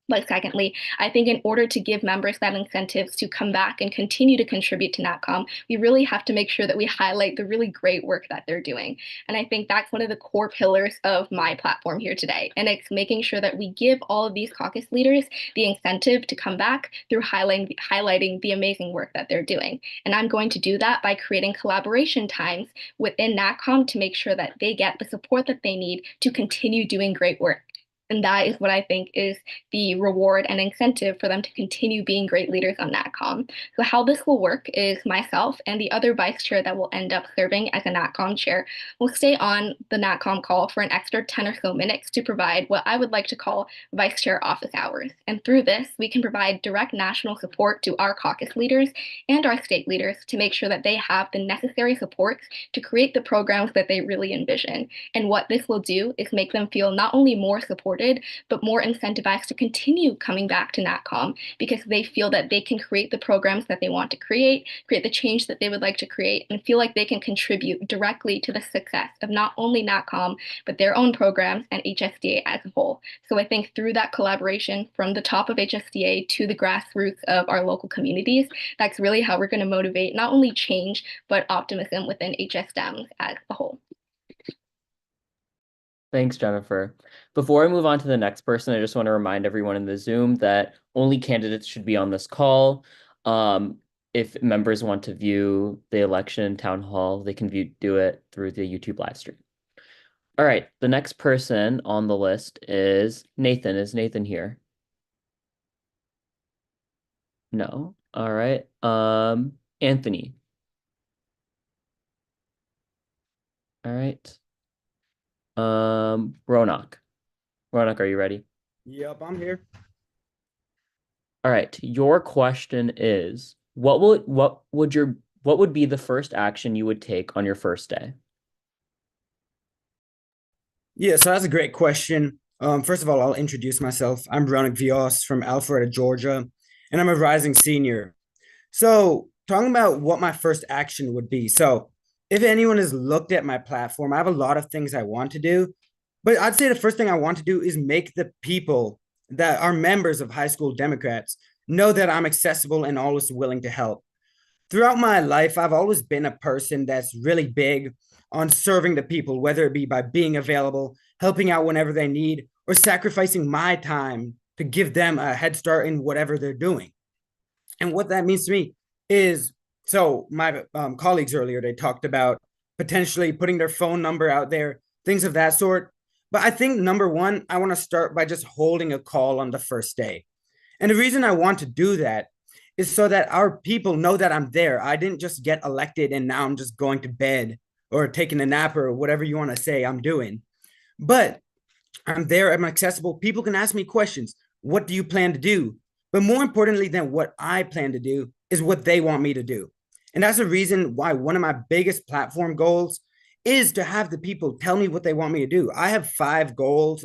Speaker 18: But secondly, I think in order to give members that incentives to come back and continue to contribute to NatCom, we really have to make sure that we highlight the really great work that they're doing. And I think that's one of the core pillars of my platform here today. And it's making sure that we give all of these caucus leaders the incentive to come back through highlighting the amazing work that they're doing. And I'm going to do that by creating collaboration times within NatCom to make sure that they get the support that they need to continue doing great work. And that is what I think is the reward and incentive for them to continue being great leaders on NatCom. So how this will work is myself and the other vice chair that will end up serving as a NatCom chair will stay on the NatCom call for an extra 10 or so minutes to provide what I would like to call vice chair office hours. And through this, we can provide direct national support to our caucus leaders and our state leaders to make sure that they have the necessary supports to create the programs that they really envision. And what this will do is make them feel not only more supported, but more incentivized to continue coming back to NatCom because they feel that they can create the programs that they want to create the change that they would like to create, and feel like they can contribute directly to the success of not only NatCom, but their own programs and HSDA as a whole. So I think through that collaboration from the top of HSDA to the grassroots of our local communities, that's really how we're going to motivate not only change, but optimism within HSDEMs as a whole.
Speaker 2: Thanks, Jennifer. Before I move on to the next person, I just want to remind everyone in the Zoom that only candidates should be on this call. If members want to view the election town hall, they can do it through the YouTube live stream. All right, the next person on the list is Nathan. Is Nathan here? No. All right. Anthony. All right. Ronic. Ronic, are you ready?
Speaker 19: Yep, I'm here.
Speaker 2: All right. Your question is, what would be the first action you would take on your first day?
Speaker 19: Yeah, so that's a great question. First of all, I'll introduce myself. I'm Ronic Vios from Alpharetta, Georgia, and I'm a rising senior. So talking about what my first action would be. So if anyone has looked at my platform, I have a lot of things I want to do, but I'd say the first thing I want to do is make the people that are members of High School Democrats know that I'm accessible and always willing to help. Throughout my life, I've always been a person that's really big on serving the people, whether it be by being available, helping out whenever they need, or sacrificing my time to give them a head start in whatever they're doing. And what that means to me is, so my colleagues earlier, they talked about potentially putting their phone number out there, things of that sort. But I think number one, I want to start by just holding a call on the first day. And the reason I want to do that is so that our people know that I'm there. I didn't just get elected and now I'm just going to bed or taking a nap or whatever you want to say I'm doing. But I'm there, I'm accessible. People can ask me questions. What do you plan to do? But more importantly than what I plan to do is what they want me to do. And that's the reason why one of my biggest platform goals is to have the people tell me what they want me to do. I have 5 goals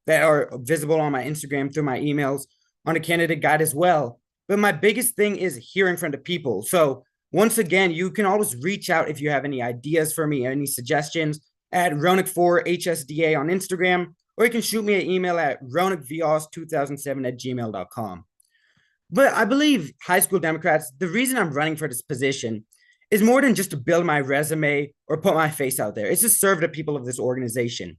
Speaker 19: that are visible on my Instagram through my emails on a candidate guide as well. But my biggest thing is hearing from the people. So once again, you can always reach out if you have any ideas for me, any suggestions at ronic4hsda on Instagram, or you can shoot me an email at ronicvios2007@gmail.com. But I believe High School Democrats, the reason I'm running for this position is more than just to build my resume or put my face out there. It's to serve the people of this organization.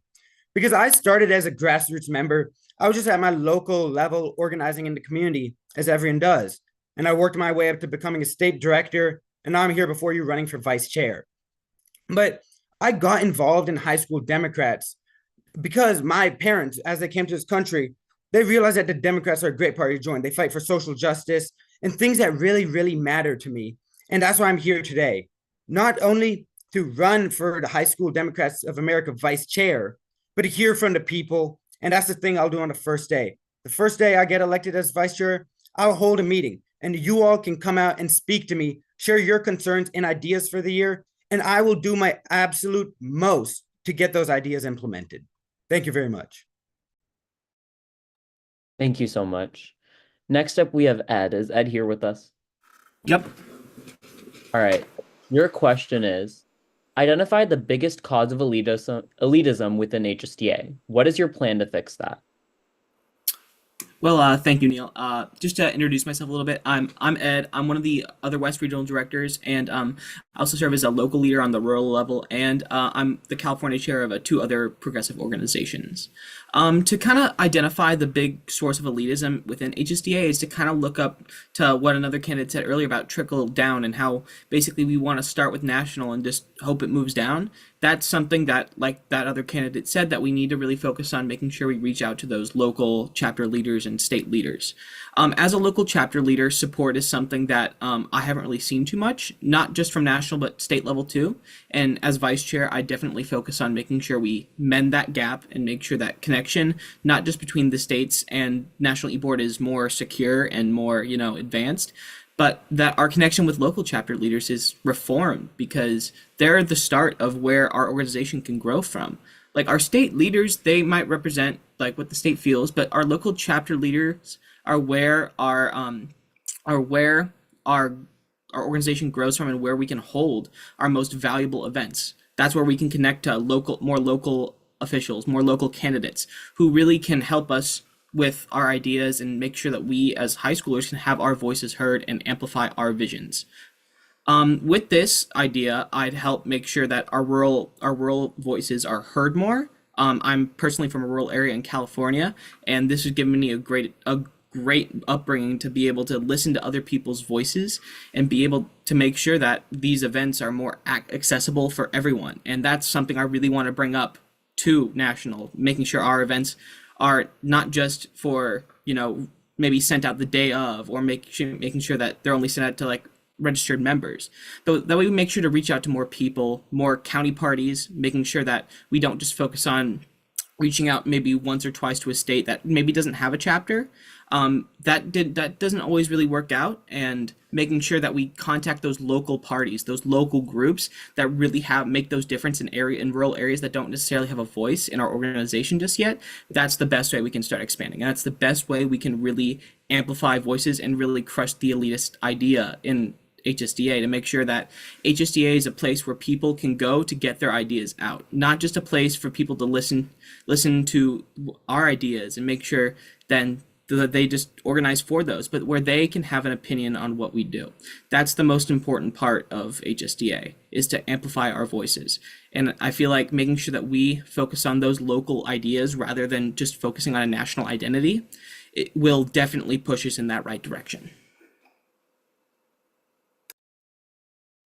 Speaker 19: Because I started as a grassroots member, I was just at my local level organizing in the community, as everyone does. And I worked my way up to becoming a state director, and now I'm here before you running for vice chair. But I got involved in High School Democrats because my parents, as they came to this country, they realized that the Democrats are a great party to join. They fight for social justice and things that really, really matter to me. And that's why I'm here today. Not only to run for the High School Democrats of America vice chair, but to hear from the people. And that's the thing I'll do on the first day. The first day I get elected as vice chair, I'll hold a meeting and you all can come out and speak to me, share your concerns and ideas for the year. And I will do my absolute most to get those ideas implemented. Thank you very much.
Speaker 2: Thank you so much. Next up, we have Ed. Is Ed here with us?
Speaker 20: Yep.
Speaker 2: All right. Your question is, identify the biggest cause of elitism within HSDA. What is your plan to fix that?
Speaker 20: Well, thank you, Neil. Just to introduce myself a little bit, I'm Ed. I'm one of the other West Regional directors, and I also serve as a local leader on the rural level, and I'm the California chair of 2 other progressive organizations. To kind of identify the big source of elitism within HSDA is to kind of look up to what another candidate said earlier about trickle down and how basically we want to start with national and just hope it moves down. That's something that, like that other candidate said, that we need to really focus on making sure we reach out to those local chapter leaders and state leaders. As a local chapter leader, support is something that I haven't really seen too much, not just from national, but state level too. And as vice chair, I definitely focus on making sure we mend that gap and make sure that connection, not just between the states and national e-board, is more secure and more, advanced, but that our connection with local chapter leaders is reformed, because they're the start of where our organization can grow from. Like our state leaders, they might represent like what the state feels, but our local chapter leaders are where our organization grows from and where we can hold our most valuable events. That's where we can connect to more local officials, more local candidates who really can help us with our ideas and make sure that we as high schoolers can have our voices heard and amplify our visions. With this idea, I'd help make sure that our rural voices are heard more. I'm personally from a rural area in California, and this has given me a great upbringing to be able to listen to other people's voices and be able to make sure that these events are more accessible for everyone. And that's something I really want to bring up to national, making sure our events are not just for, maybe sent out the day of, or making sure that they're only sent out to like registered members. But that way we make sure to reach out to more people, more county parties, making sure that we don't just focus on reaching out maybe once or twice to a state that maybe doesn't have a chapter. That doesn't always really work out, and making sure that we contact those local parties, those local groups that really make those difference in rural areas that don't necessarily have a voice in our organization just yet. That's the best way we can start expanding, and that's the best way we can really amplify voices and really crush the elitist idea in HSDA, to make sure that HSDA is a place where people can go to get their ideas out, not just a place for people to listen to our ideas and make sure then that they just organize for those, but where they can have an opinion on what we do. That's the most important part of HSDA, is to amplify our voices. And I feel like making sure that we focus on those local ideas rather than just focusing on a national identity, it will definitely push us in that right direction.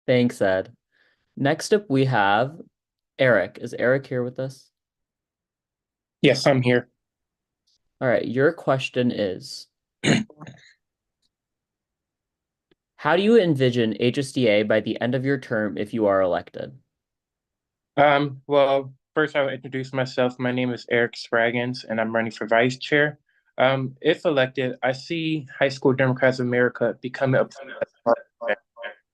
Speaker 2: Thanks, Ed. Next up, we have Eric. Is Eric here with us?
Speaker 21: Yes, I'm here.
Speaker 2: All right, your question is, how do you envision HSDA by the end of your term if you are elected?
Speaker 21: Well, first I will introduce myself. My name is Eric Spraggins, and I'm running for vice chair. If elected, I see High School Democrats of America becoming a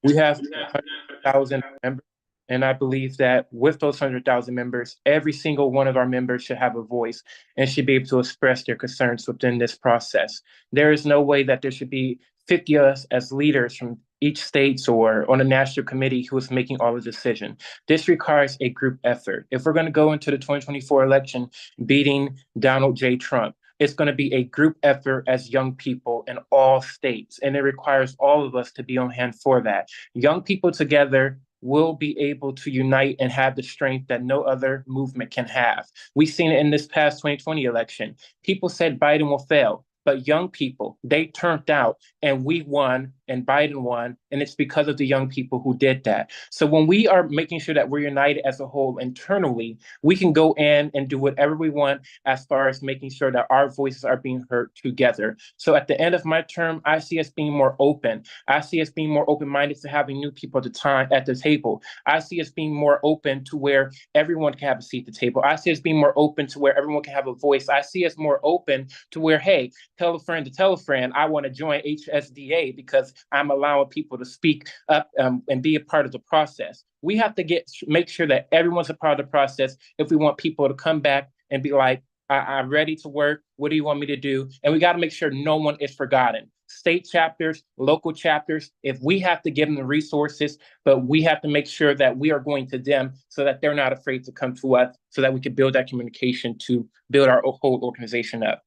Speaker 21: we have 100,000 members, and I believe that with those 100,000 members, every single one of our members should have a voice and should be able to express their concerns within this process. There is no way that there should be 50 of us as leaders from each state or on a national committee who is making all the decision. This requires a group effort. If we're going to go into the 2024 election beating Donald J. Trump, it's going to be a group effort as young people in all states, and it requires all of us to be on hand for that. Young people together will be able to unite and have the strength that no other movement can have. We've seen it in this past 2020 election. People said Biden will fail, but young people, they turned out and we won and Biden won, and it's because of the young people who did that. So when we are making sure that we're united as a whole internally, we can go in and do whatever we want as far as making sure that our voices are being heard together. So at the end of my term, I see us being more open. I see us being more open-minded to having new people at the table. I see us being more open to where everyone can have a seat at the table. I see us being more open to where everyone can have a voice. I see us more open to where, hey, tell a friend to tell a friend, I want to join HSDA because I'm allowing people to speak up and be a part of the process. We have to make sure that everyone's a part of the process if we want people to come back and be like, I'm ready to work. What do you want me to do? And we got to make sure no one is forgotten. State chapters, local chapters, if we have to give them the resources, but we have to make sure that we are going to them so that they're not afraid to come to us, so that we can build that communication to build our whole organization up.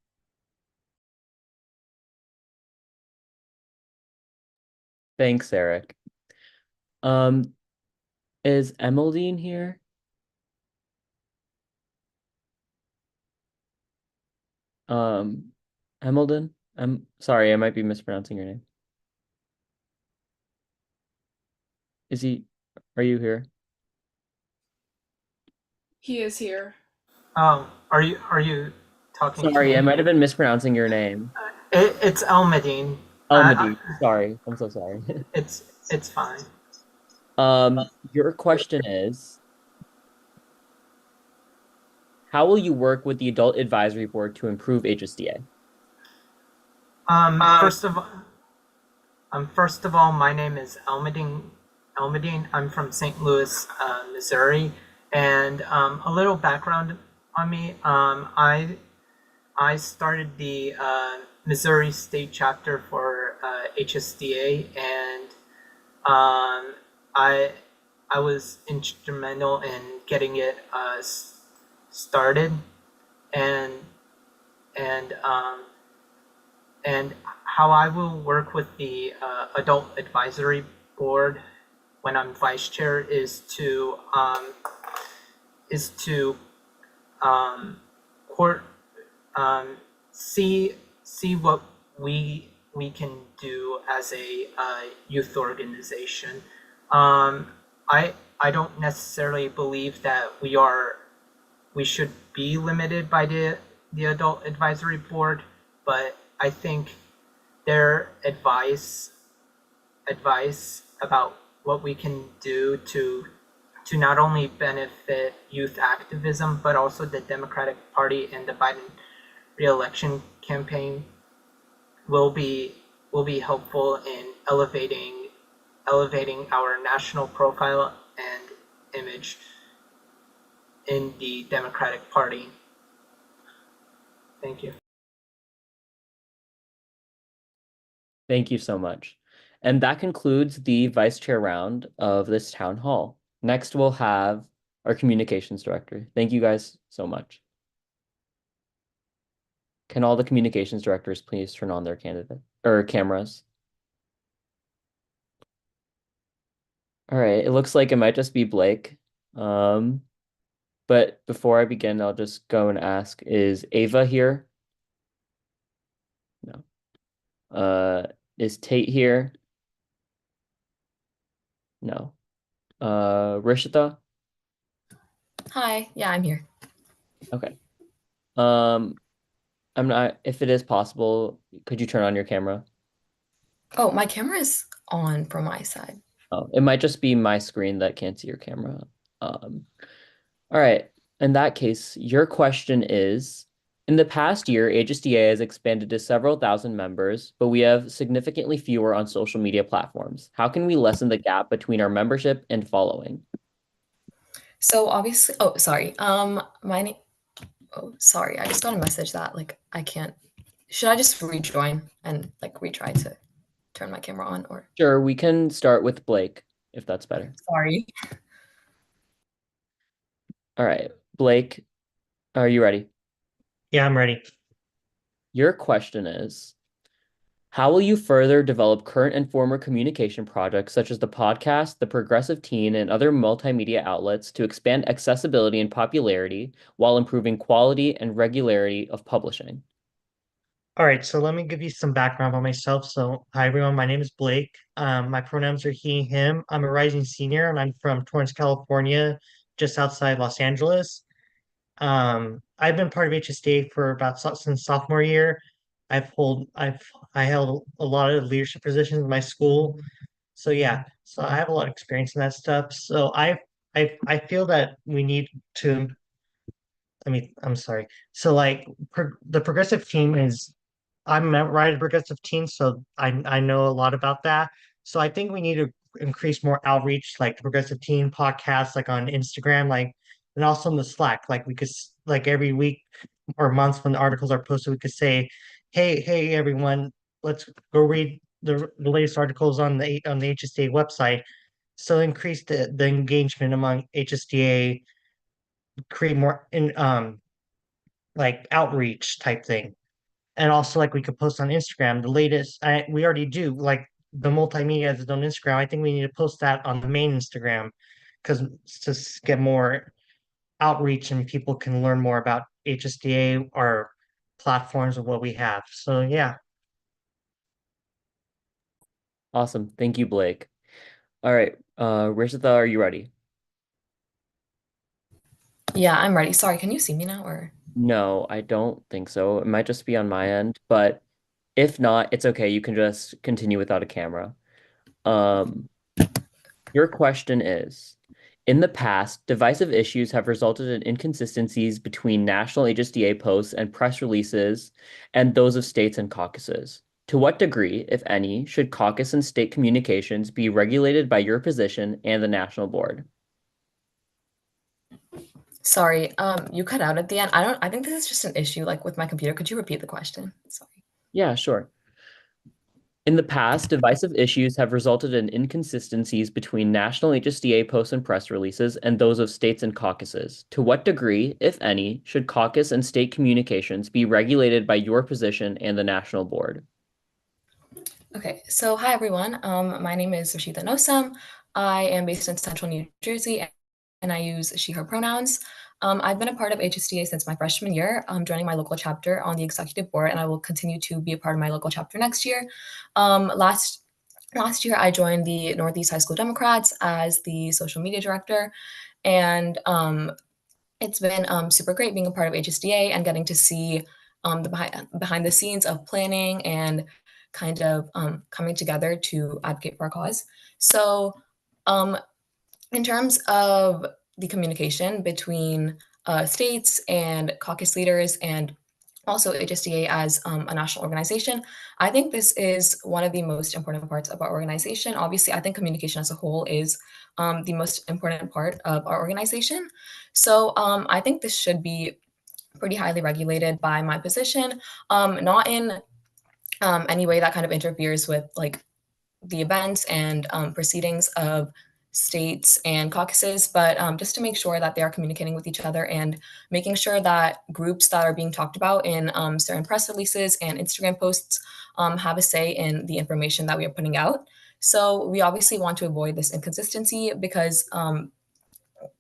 Speaker 2: Thanks, Eric. Is Emeline here? Um, Hamilton? I'm sorry, I might be mispronouncing your name. Is he, are you here?
Speaker 11: He is here.
Speaker 1: Are you talking to
Speaker 2: Sorry, I
Speaker 1: me?
Speaker 2: might have been mispronouncing your name.
Speaker 1: It's Elmadine.
Speaker 2: Elmadine. Sorry. I'm so sorry.
Speaker 1: It's fine.
Speaker 2: Your question is, how will you work with the Adult Advisory Board to improve HSDA?
Speaker 1: First of all, my name is Elmadine. I'm from St. Louis, Missouri, and a little background on me. I started the Missouri State Chapter for HSDA, and I was instrumental in getting it started, and and um, and how I will work with the Adult Advisory Board when I'm vice chair is to court see what we can do as a youth organization. I don't necessarily believe that we should be limited by the Adult Advisory Board, but I think their advice about what we can do to not only benefit youth activism but also the Democratic Party and the Biden re-election campaign will be helpful in elevating our national profile and image in the Democratic Party. Thank you.
Speaker 2: Thank you so much. And that concludes the vice chair round of this town hall. Next, we'll have our communications director. Thank you guys so much. Can all the communications directors please turn on their cameras? All right, it looks like it might just be Blake. But before I begin, I'll just go and ask, is Ava here? No. Is Tate here? No. Rishita?
Speaker 22: Hi, yeah, I'm here.
Speaker 2: Okay. If it is possible, could you turn on your camera?
Speaker 22: Oh, my camera is on from my side.
Speaker 2: Oh, it might just be my screen that can't see your camera. All right. In that case, your question is, in the past year, HSDA has expanded to several thousand members, but we have significantly fewer on social media platforms. How can we lessen the gap between our membership and following?
Speaker 22: So obviously, sorry. Sorry, I just got a message that I can't. Should I just rejoin and retry to turn my camera on or?
Speaker 2: Sure, we can start with Blake, if that's better.
Speaker 22: Sorry.
Speaker 2: All right, Blake, are you ready?
Speaker 23: Yeah, I'm ready.
Speaker 2: Your question is, how will you further develop current and former communication projects such as the podcast, the Progressive Teen, and other multimedia outlets to expand accessibility and popularity while improving quality and regularity of publishing?
Speaker 23: All right, so let me give you some background on myself. So, hi everyone, my name is Blake. My pronouns are he, him. I'm a rising senior, and I'm from Torrance, California, just outside Los Angeles. I've been part of HSDA for about since sophomore year. I held a lot of leadership positions in my school. So yeah, so I have a lot of experience in that stuff. So I feel that we need to. I'm sorry. So the progressive team is I'm a right of progressive team, so I know a lot about that. So I think we need to increase more outreach, like the progressive team podcasts, like on Instagram, and also in the Slack. Like we could every week or month when the articles are posted, we could say, hey everyone, let's go read the latest articles on the HSDA website. So increase the engagement among HSDA, create more in outreach type thing. And also we could post on Instagram the latest. We already do the multimedia that's on Instagram. I think we need to post that on the main Instagram because to get more outreach and people can learn more about HSDA or platforms of what we have. So yeah.
Speaker 2: Awesome. Thank you, Blake. All right, Rishita, are you ready?
Speaker 22: Yeah, I'm ready. Sorry, can you see me now or?
Speaker 2: No, I don't think so. It might just be on my end, but if not, it's okay. You can just continue without a camera. Um, your question is, in the past, divisive issues have resulted in inconsistencies between national HSDA posts and press releases and those of states and caucuses. To what degree, if any, should caucus and state communications be regulated by your position and the national board?
Speaker 22: Sorry, you cut out at the end. I think this is just an issue like with my computer. Could you repeat the question? Sorry.
Speaker 2: Yeah, sure. In the past, divisive issues have resulted in inconsistencies between national HSDA posts and press releases and those of states and caucuses. To what degree, if any, should caucus and state communications be regulated by your position and the national board?
Speaker 22: Okay, so hi everyone. My name is Rashida Nosam. I am based in central New Jersey and I use she, her pronouns. I've been a part of HSDA since my freshman year. I'm joining my local chapter on the executive board and I will continue to be a part of my local chapter next year. Last year, I joined the Northeast High School Democrats as the social media director. And it's been super great being a part of HSDA and getting to see the behind the scenes of planning and kind of coming together to advocate for our cause. So in terms of the communication between states and caucus leaders and also HSDA as a national organization, I think this is one of the most important parts of our organization. Obviously, I think communication as a whole is the most important part of our organization. So I think this should be pretty highly regulated by my position, not in any way that kind of interferes with like the events and proceedings of states and caucuses, but just to make sure that they are communicating with each other and making sure that groups that are being talked about in certain press releases and Instagram posts have a say in the information that we are putting out. So we obviously want to avoid this inconsistency because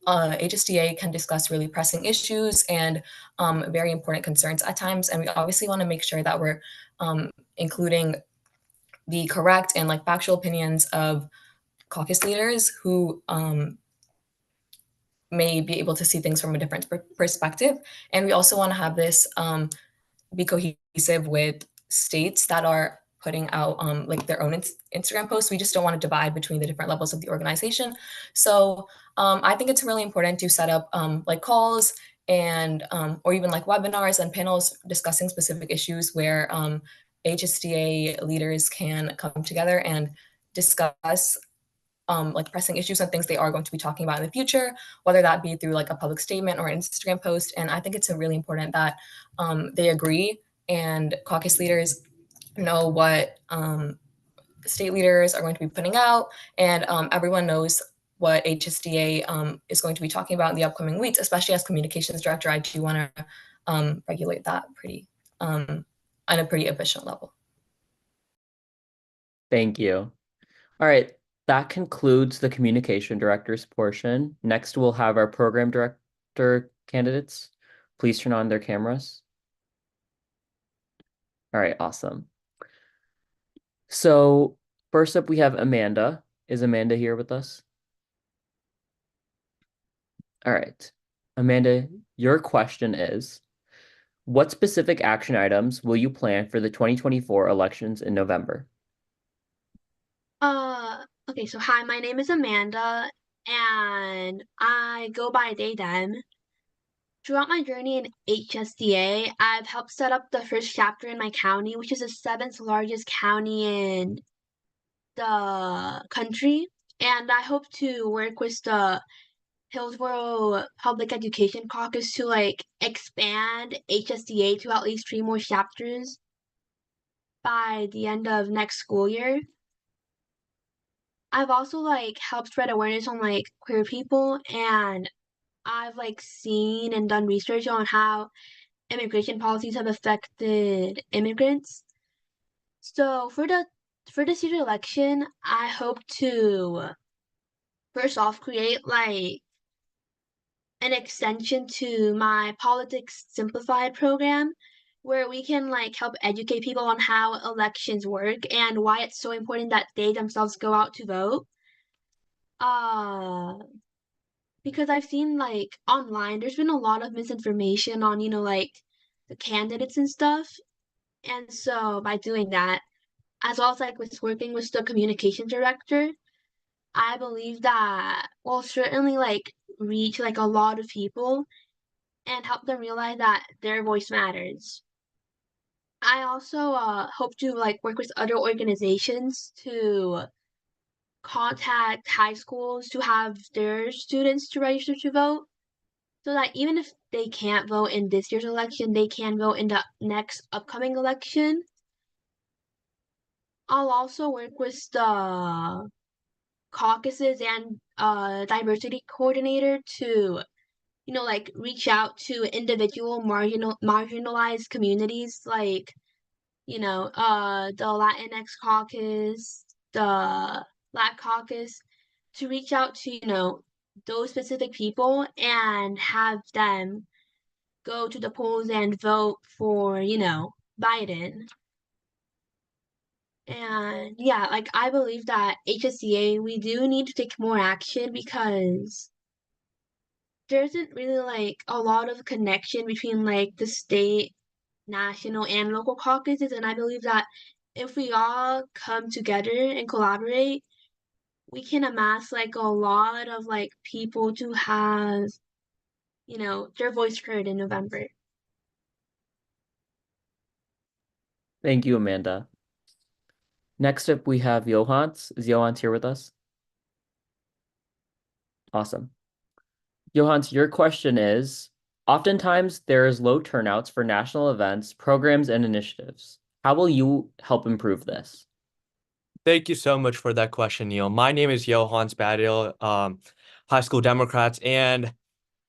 Speaker 22: HSDA can discuss really pressing issues and very important concerns at times. And we obviously want to make sure that we're including the correct and like factual opinions of caucus leaders who may be able to see things from a different perspective. And we also want to have this be cohesive with states that are putting out like their own Instagram posts. We just don't want to divide between the different levels of the organization. So I think it's really important to set up like calls and or even like webinars and panels discussing specific issues where HSDA leaders can come together and discuss like pressing issues and things they are going to be talking about in the future, whether that be through like a public statement or an Instagram post. And I think it's really important that they agree and caucus leaders know what state leaders are going to be putting out, and everyone knows what HSDA is going to be talking about in the upcoming weeks, especially as communications director. I do want to regulate that pretty on a pretty efficient level.
Speaker 2: Thank you. All right, that concludes the communication director's portion. Next, we'll have our program director candidates. Please turn on their cameras. All right, awesome. So first up, we have Amanda. Is Amanda here with us? All right. Amanda, your question is, what specific action items will you plan for the 2024 elections in November?
Speaker 3: Okay, so hi, my name is Amanda, and I go by they, them. Throughout my journey in HSDA, I've helped set up the first chapter in my county, which is the seventh largest county in the country. And I hope to work with the Hillsborough Public Education Caucus to like expand HSDA to at least 3 more chapters by the end of next school year. I've also like helped spread awareness on like queer people, and I've like seen and done research on how immigration policies have affected immigrants. So for this year's election, I hope to first off create like an extension to my Politics Simplified program, where we can like help educate people on how elections work and why it's so important that they themselves go out to vote. Uh, because I've seen like online, there's been a lot of misinformation on, like the candidates and stuff. And so by doing that, as well as like with working with the communication director, I believe that will certainly like reach like a lot of people and help them realize that their voice matters. I also hope to like work with other organizations to contact high schools to have their students to register to vote so that even if they can't vote in this year's election, they can vote in the next upcoming election. I'll also work with the caucuses and diversity coordinator to like reach out to individual marginalized communities like the Latinx caucus, the Black caucus, to reach out to those specific people and have them go to the polls and vote for Biden. And yeah, like I believe that HSDA, we do need to take more action because there isn't really like a lot of connection between like the state, national, and local caucuses. And I believe that if we all come together and collaborate, we can amass like a lot of like people to have, their voice heard in November.
Speaker 2: Thank you, Amanda. Next up, we have Johans. Is Johans here with us? Awesome. Johans, your question is, oftentimes there is low turnouts for national events, programs, and initiatives. How will you help improve this?
Speaker 4: Thank you so much for that question, Neil. My name is Isham Batad, High School Democrats, and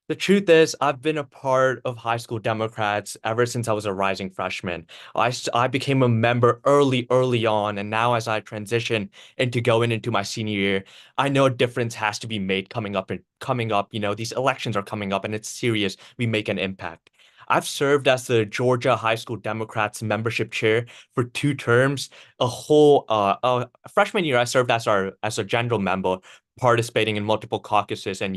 Speaker 4: the truth is, I've been a part of High School Democrats ever since I was a rising freshman. I became a member early on, and now as I transition into going into my senior year, I know a difference has to be made coming up. These elections are coming up, and it's serious. We make an impact. I've served as the Georgia High School Democrats membership chair for 2 terms. Freshman year, I served as a general member, participating in multiple caucuses and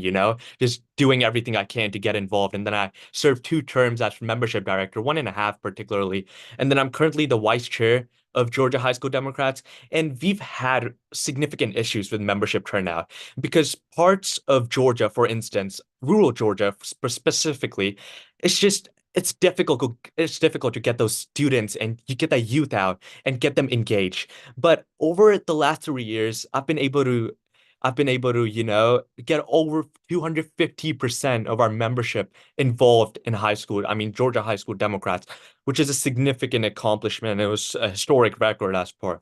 Speaker 4: just doing everything I can to get involved. And then I served 2 terms as membership director, 1.5 particularly. And then I'm currently the vice chair of Georgia High School Democrats, and we've had significant issues with membership turnout because parts of Georgia, for instance, rural Georgia specifically, it's difficult. It's difficult to get those students and you get that youth out and get them engaged. But over the last 3 years, I've been able to, get over 250% of our membership involved in high school. I mean, Georgia High School Democrats, which is a significant accomplishment. It was a historic record as per.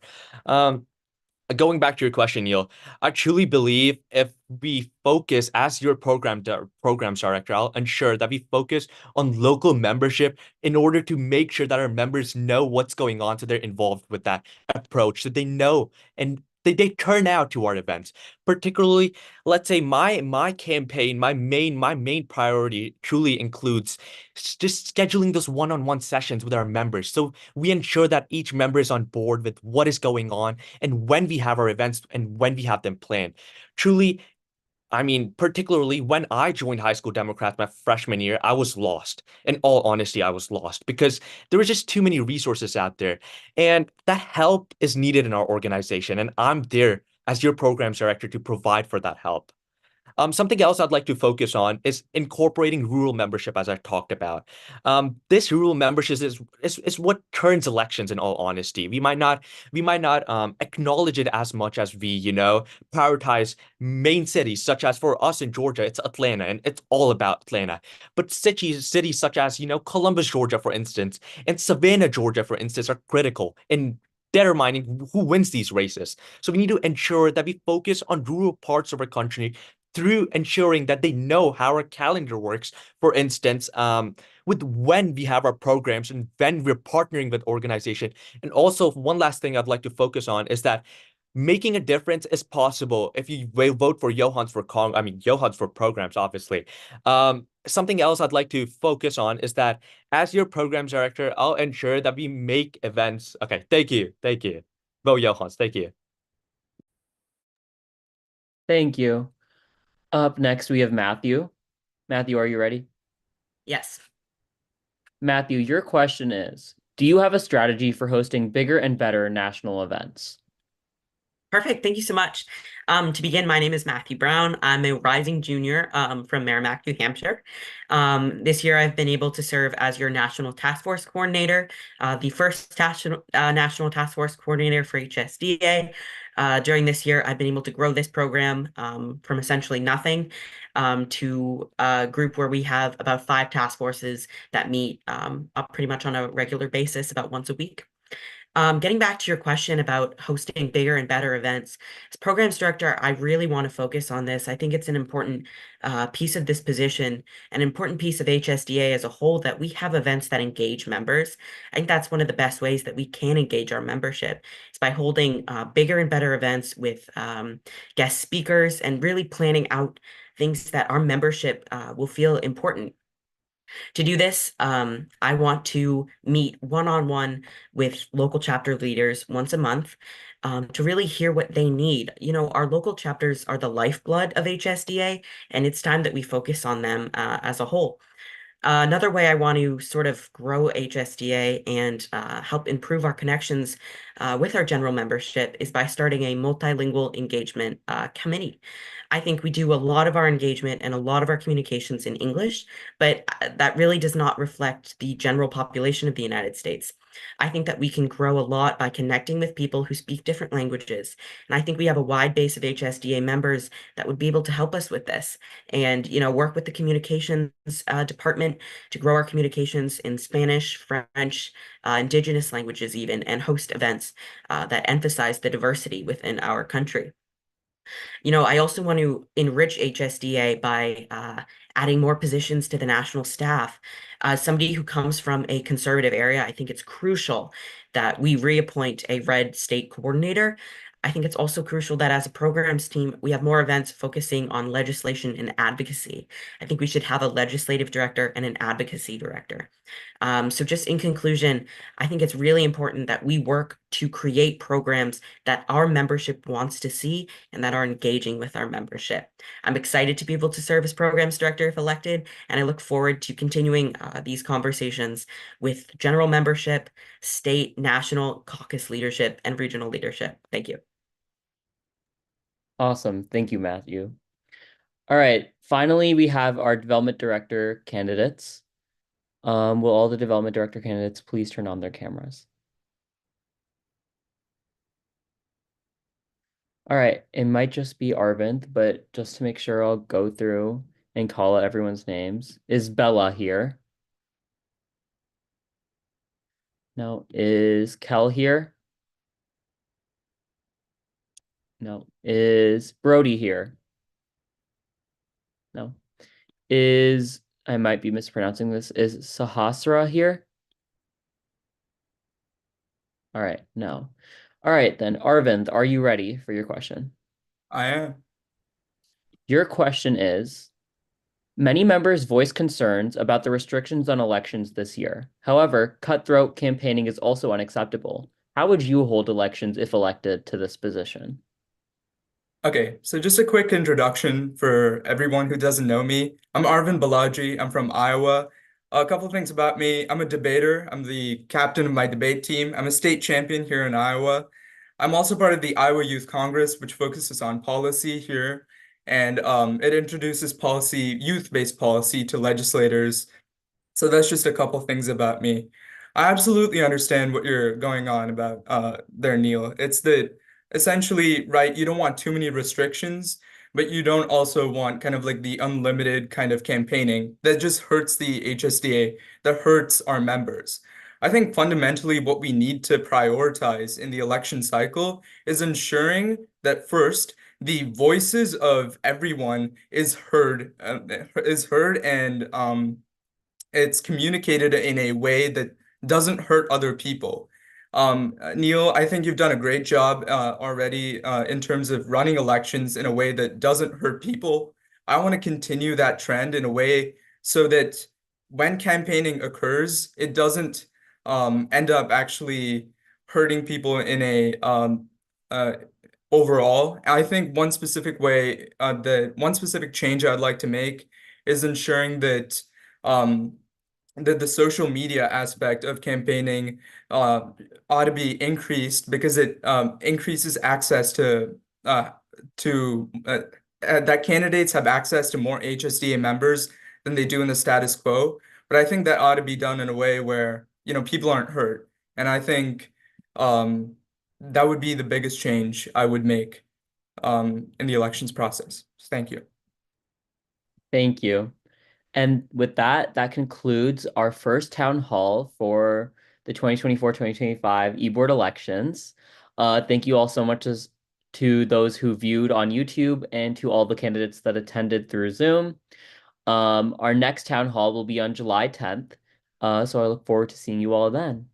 Speaker 4: Going back to your question, Neil, I truly believe if we focus, as your programs director, I'll ensure that we focus on local membership in order to make sure that our members know what's going on, so they're involved with that approach, so they know and they turn out to our events. Particularly, let's say my campaign, my main priority truly includes just scheduling those one-on-one sessions with our members, so we ensure that each member is on board with what is going on and when we have our events and when we have them planned. Truly, I mean, particularly when I joined High School Democrats my freshman year, I was lost. In all honesty, I was lost because there were just too many resources out there. And that help is needed in our organization. And I'm there as your programs director to provide for that help. Something else I'd like to focus on is incorporating rural membership, as I talked about. This rural membership is what turns elections. In all honesty, we might not acknowledge it as much as we prioritize main cities, such as for us in Georgia, it's Atlanta, and it's all about Atlanta. But cities such as Columbus, Georgia, for instance, and Savannah, Georgia, for instance, are critical in determining who wins these races. So we need to ensure that we focus on rural parts of our country through ensuring that they know how our calendar works. For instance, with when we have our programs and when we're partnering with organization. And also, one last thing I'd like to focus on is that making a difference is possible if you vote for Johans for programs, obviously. something else I'd like to focus on is that as your programs director, I'll ensure that we make events. Okay, thank you. Thank you. Bo Johannes, thank you.
Speaker 2: Thank you. Up next, we have Matthew. Matthew, are you ready?
Speaker 5: Yes.
Speaker 2: Matthew, your question is, do you have a strategy for hosting bigger and better national events?
Speaker 5: Perfect. Thank you so much. To begin, my name is Matthew Brown. I'm a rising junior from Merrimack, New Hampshire. This year, I've been able to serve as your National Task Force Coordinator, the first National Task Force Coordinator for HSDA. During this year, I've been able to grow this program from essentially nothing to a group where we have about 5 task forces that meet up pretty much on a regular basis, about once a week. Getting back to your question about hosting bigger and better events, as programs director, I really want to focus on this. I think it's an important piece of this position, an important piece of HSDA as a whole, that we have events that engage members. I think that's one of the best ways that we can engage our membership is by holding bigger and better events with guest speakers and really planning out things that our membership will feel important. To do this, I want to meet one-on-one with local chapter leaders once a month to really hear what they need. You know, our local chapters are the lifeblood of HSDA, and it's time that we focus on them as a whole. Another way I want to sort of grow HSDA and help improve our connections with our general membership is by starting a multilingual engagement committee. I think we do a lot of our engagement and a lot of our communications in English, but that really does not reflect the general population of the United States. I think that we can grow a lot by connecting with people who speak different languages. And I think we have a wide base of HSDA members that would be able to help us with this and, you know, work with the communications department to grow our communications in Spanish, French, indigenous languages even, and host events that emphasize the diversity within our country. You know, I also want to enrich HSDA by adding more positions to the national staff. Somebody who comes from a conservative area, I think it's crucial that we reappoint a red state coordinator. I think it's also crucial that as a programs team, we have more events focusing on legislation and advocacy. I think we should have a legislative director and an advocacy director. So just in conclusion, I think it's really important that we work to create programs that our membership wants to see and that are engaging with our membership. I'm excited to be able to serve as programs director if elected, and I look forward to continuing these conversations with general membership, state, national, caucus leadership, and regional leadership. Thank you.
Speaker 2: Awesome. Thank you, Matthew. All right. Finally, we have our development director candidates. Will all the development director candidates please turn on their cameras? All right. It might just be Arvind, but just to make sure, I'll go through and call out everyone's names. Is Bella here? No. Is Kel here? No. Is Brody here? No. Is, I might be mispronouncing this, is Sahasra here? All right, no. All right, then, Arvind, are you ready for your question?
Speaker 6: I am.
Speaker 2: Your question is, many members voice concerns about the restrictions on elections this year. However, cutthroat campaigning is also unacceptable. How would you hold elections if elected to this position?
Speaker 6: Okay, so just a quick introduction for everyone who doesn't know me. I'm Arvind Balaji. I'm from Iowa. A couple of things about me. I'm a debater. I'm the captain of my debate team. I'm a state champion here in Iowa. I'm also part of the Iowa Youth Congress, which focuses on policy here. And it introduces policy, youth-based policy to legislators. So that's just a couple things about me. I absolutely understand what you're going on about there, Neil. It's that essentially, right, you don't want too many restrictions, but you don't also want kind of like the unlimited kind of campaigning that just hurts the HSDA, that hurts our members. I think fundamentally what we need to prioritize in the election cycle is ensuring that first, the voices of everyone is heard and it's communicated in a way that doesn't hurt other people. Neil, I think you've done a great job already in terms of running elections in a way that doesn't hurt people. I want to continue that trend in a way so that when campaigning occurs, it doesn't end up actually hurting people in a uh, overall. I think one specific way, the one specific change I'd like to make is ensuring that the social media aspect of campaigning ought to be increased because it increases access to that candidates have access to more HSDA members than they do in the status quo. But I think that ought to be done in a way where, people aren't hurt. And I think that would be the biggest change I would make in the elections process. Thank you.
Speaker 2: Thank you. And with that, that concludes our first town hall for the 2024-2025 e-board elections. Thank you all so much to those who viewed on YouTube and to all the candidates that attended through Zoom. Our next town hall will be on July 10th. So I look forward to seeing you all then.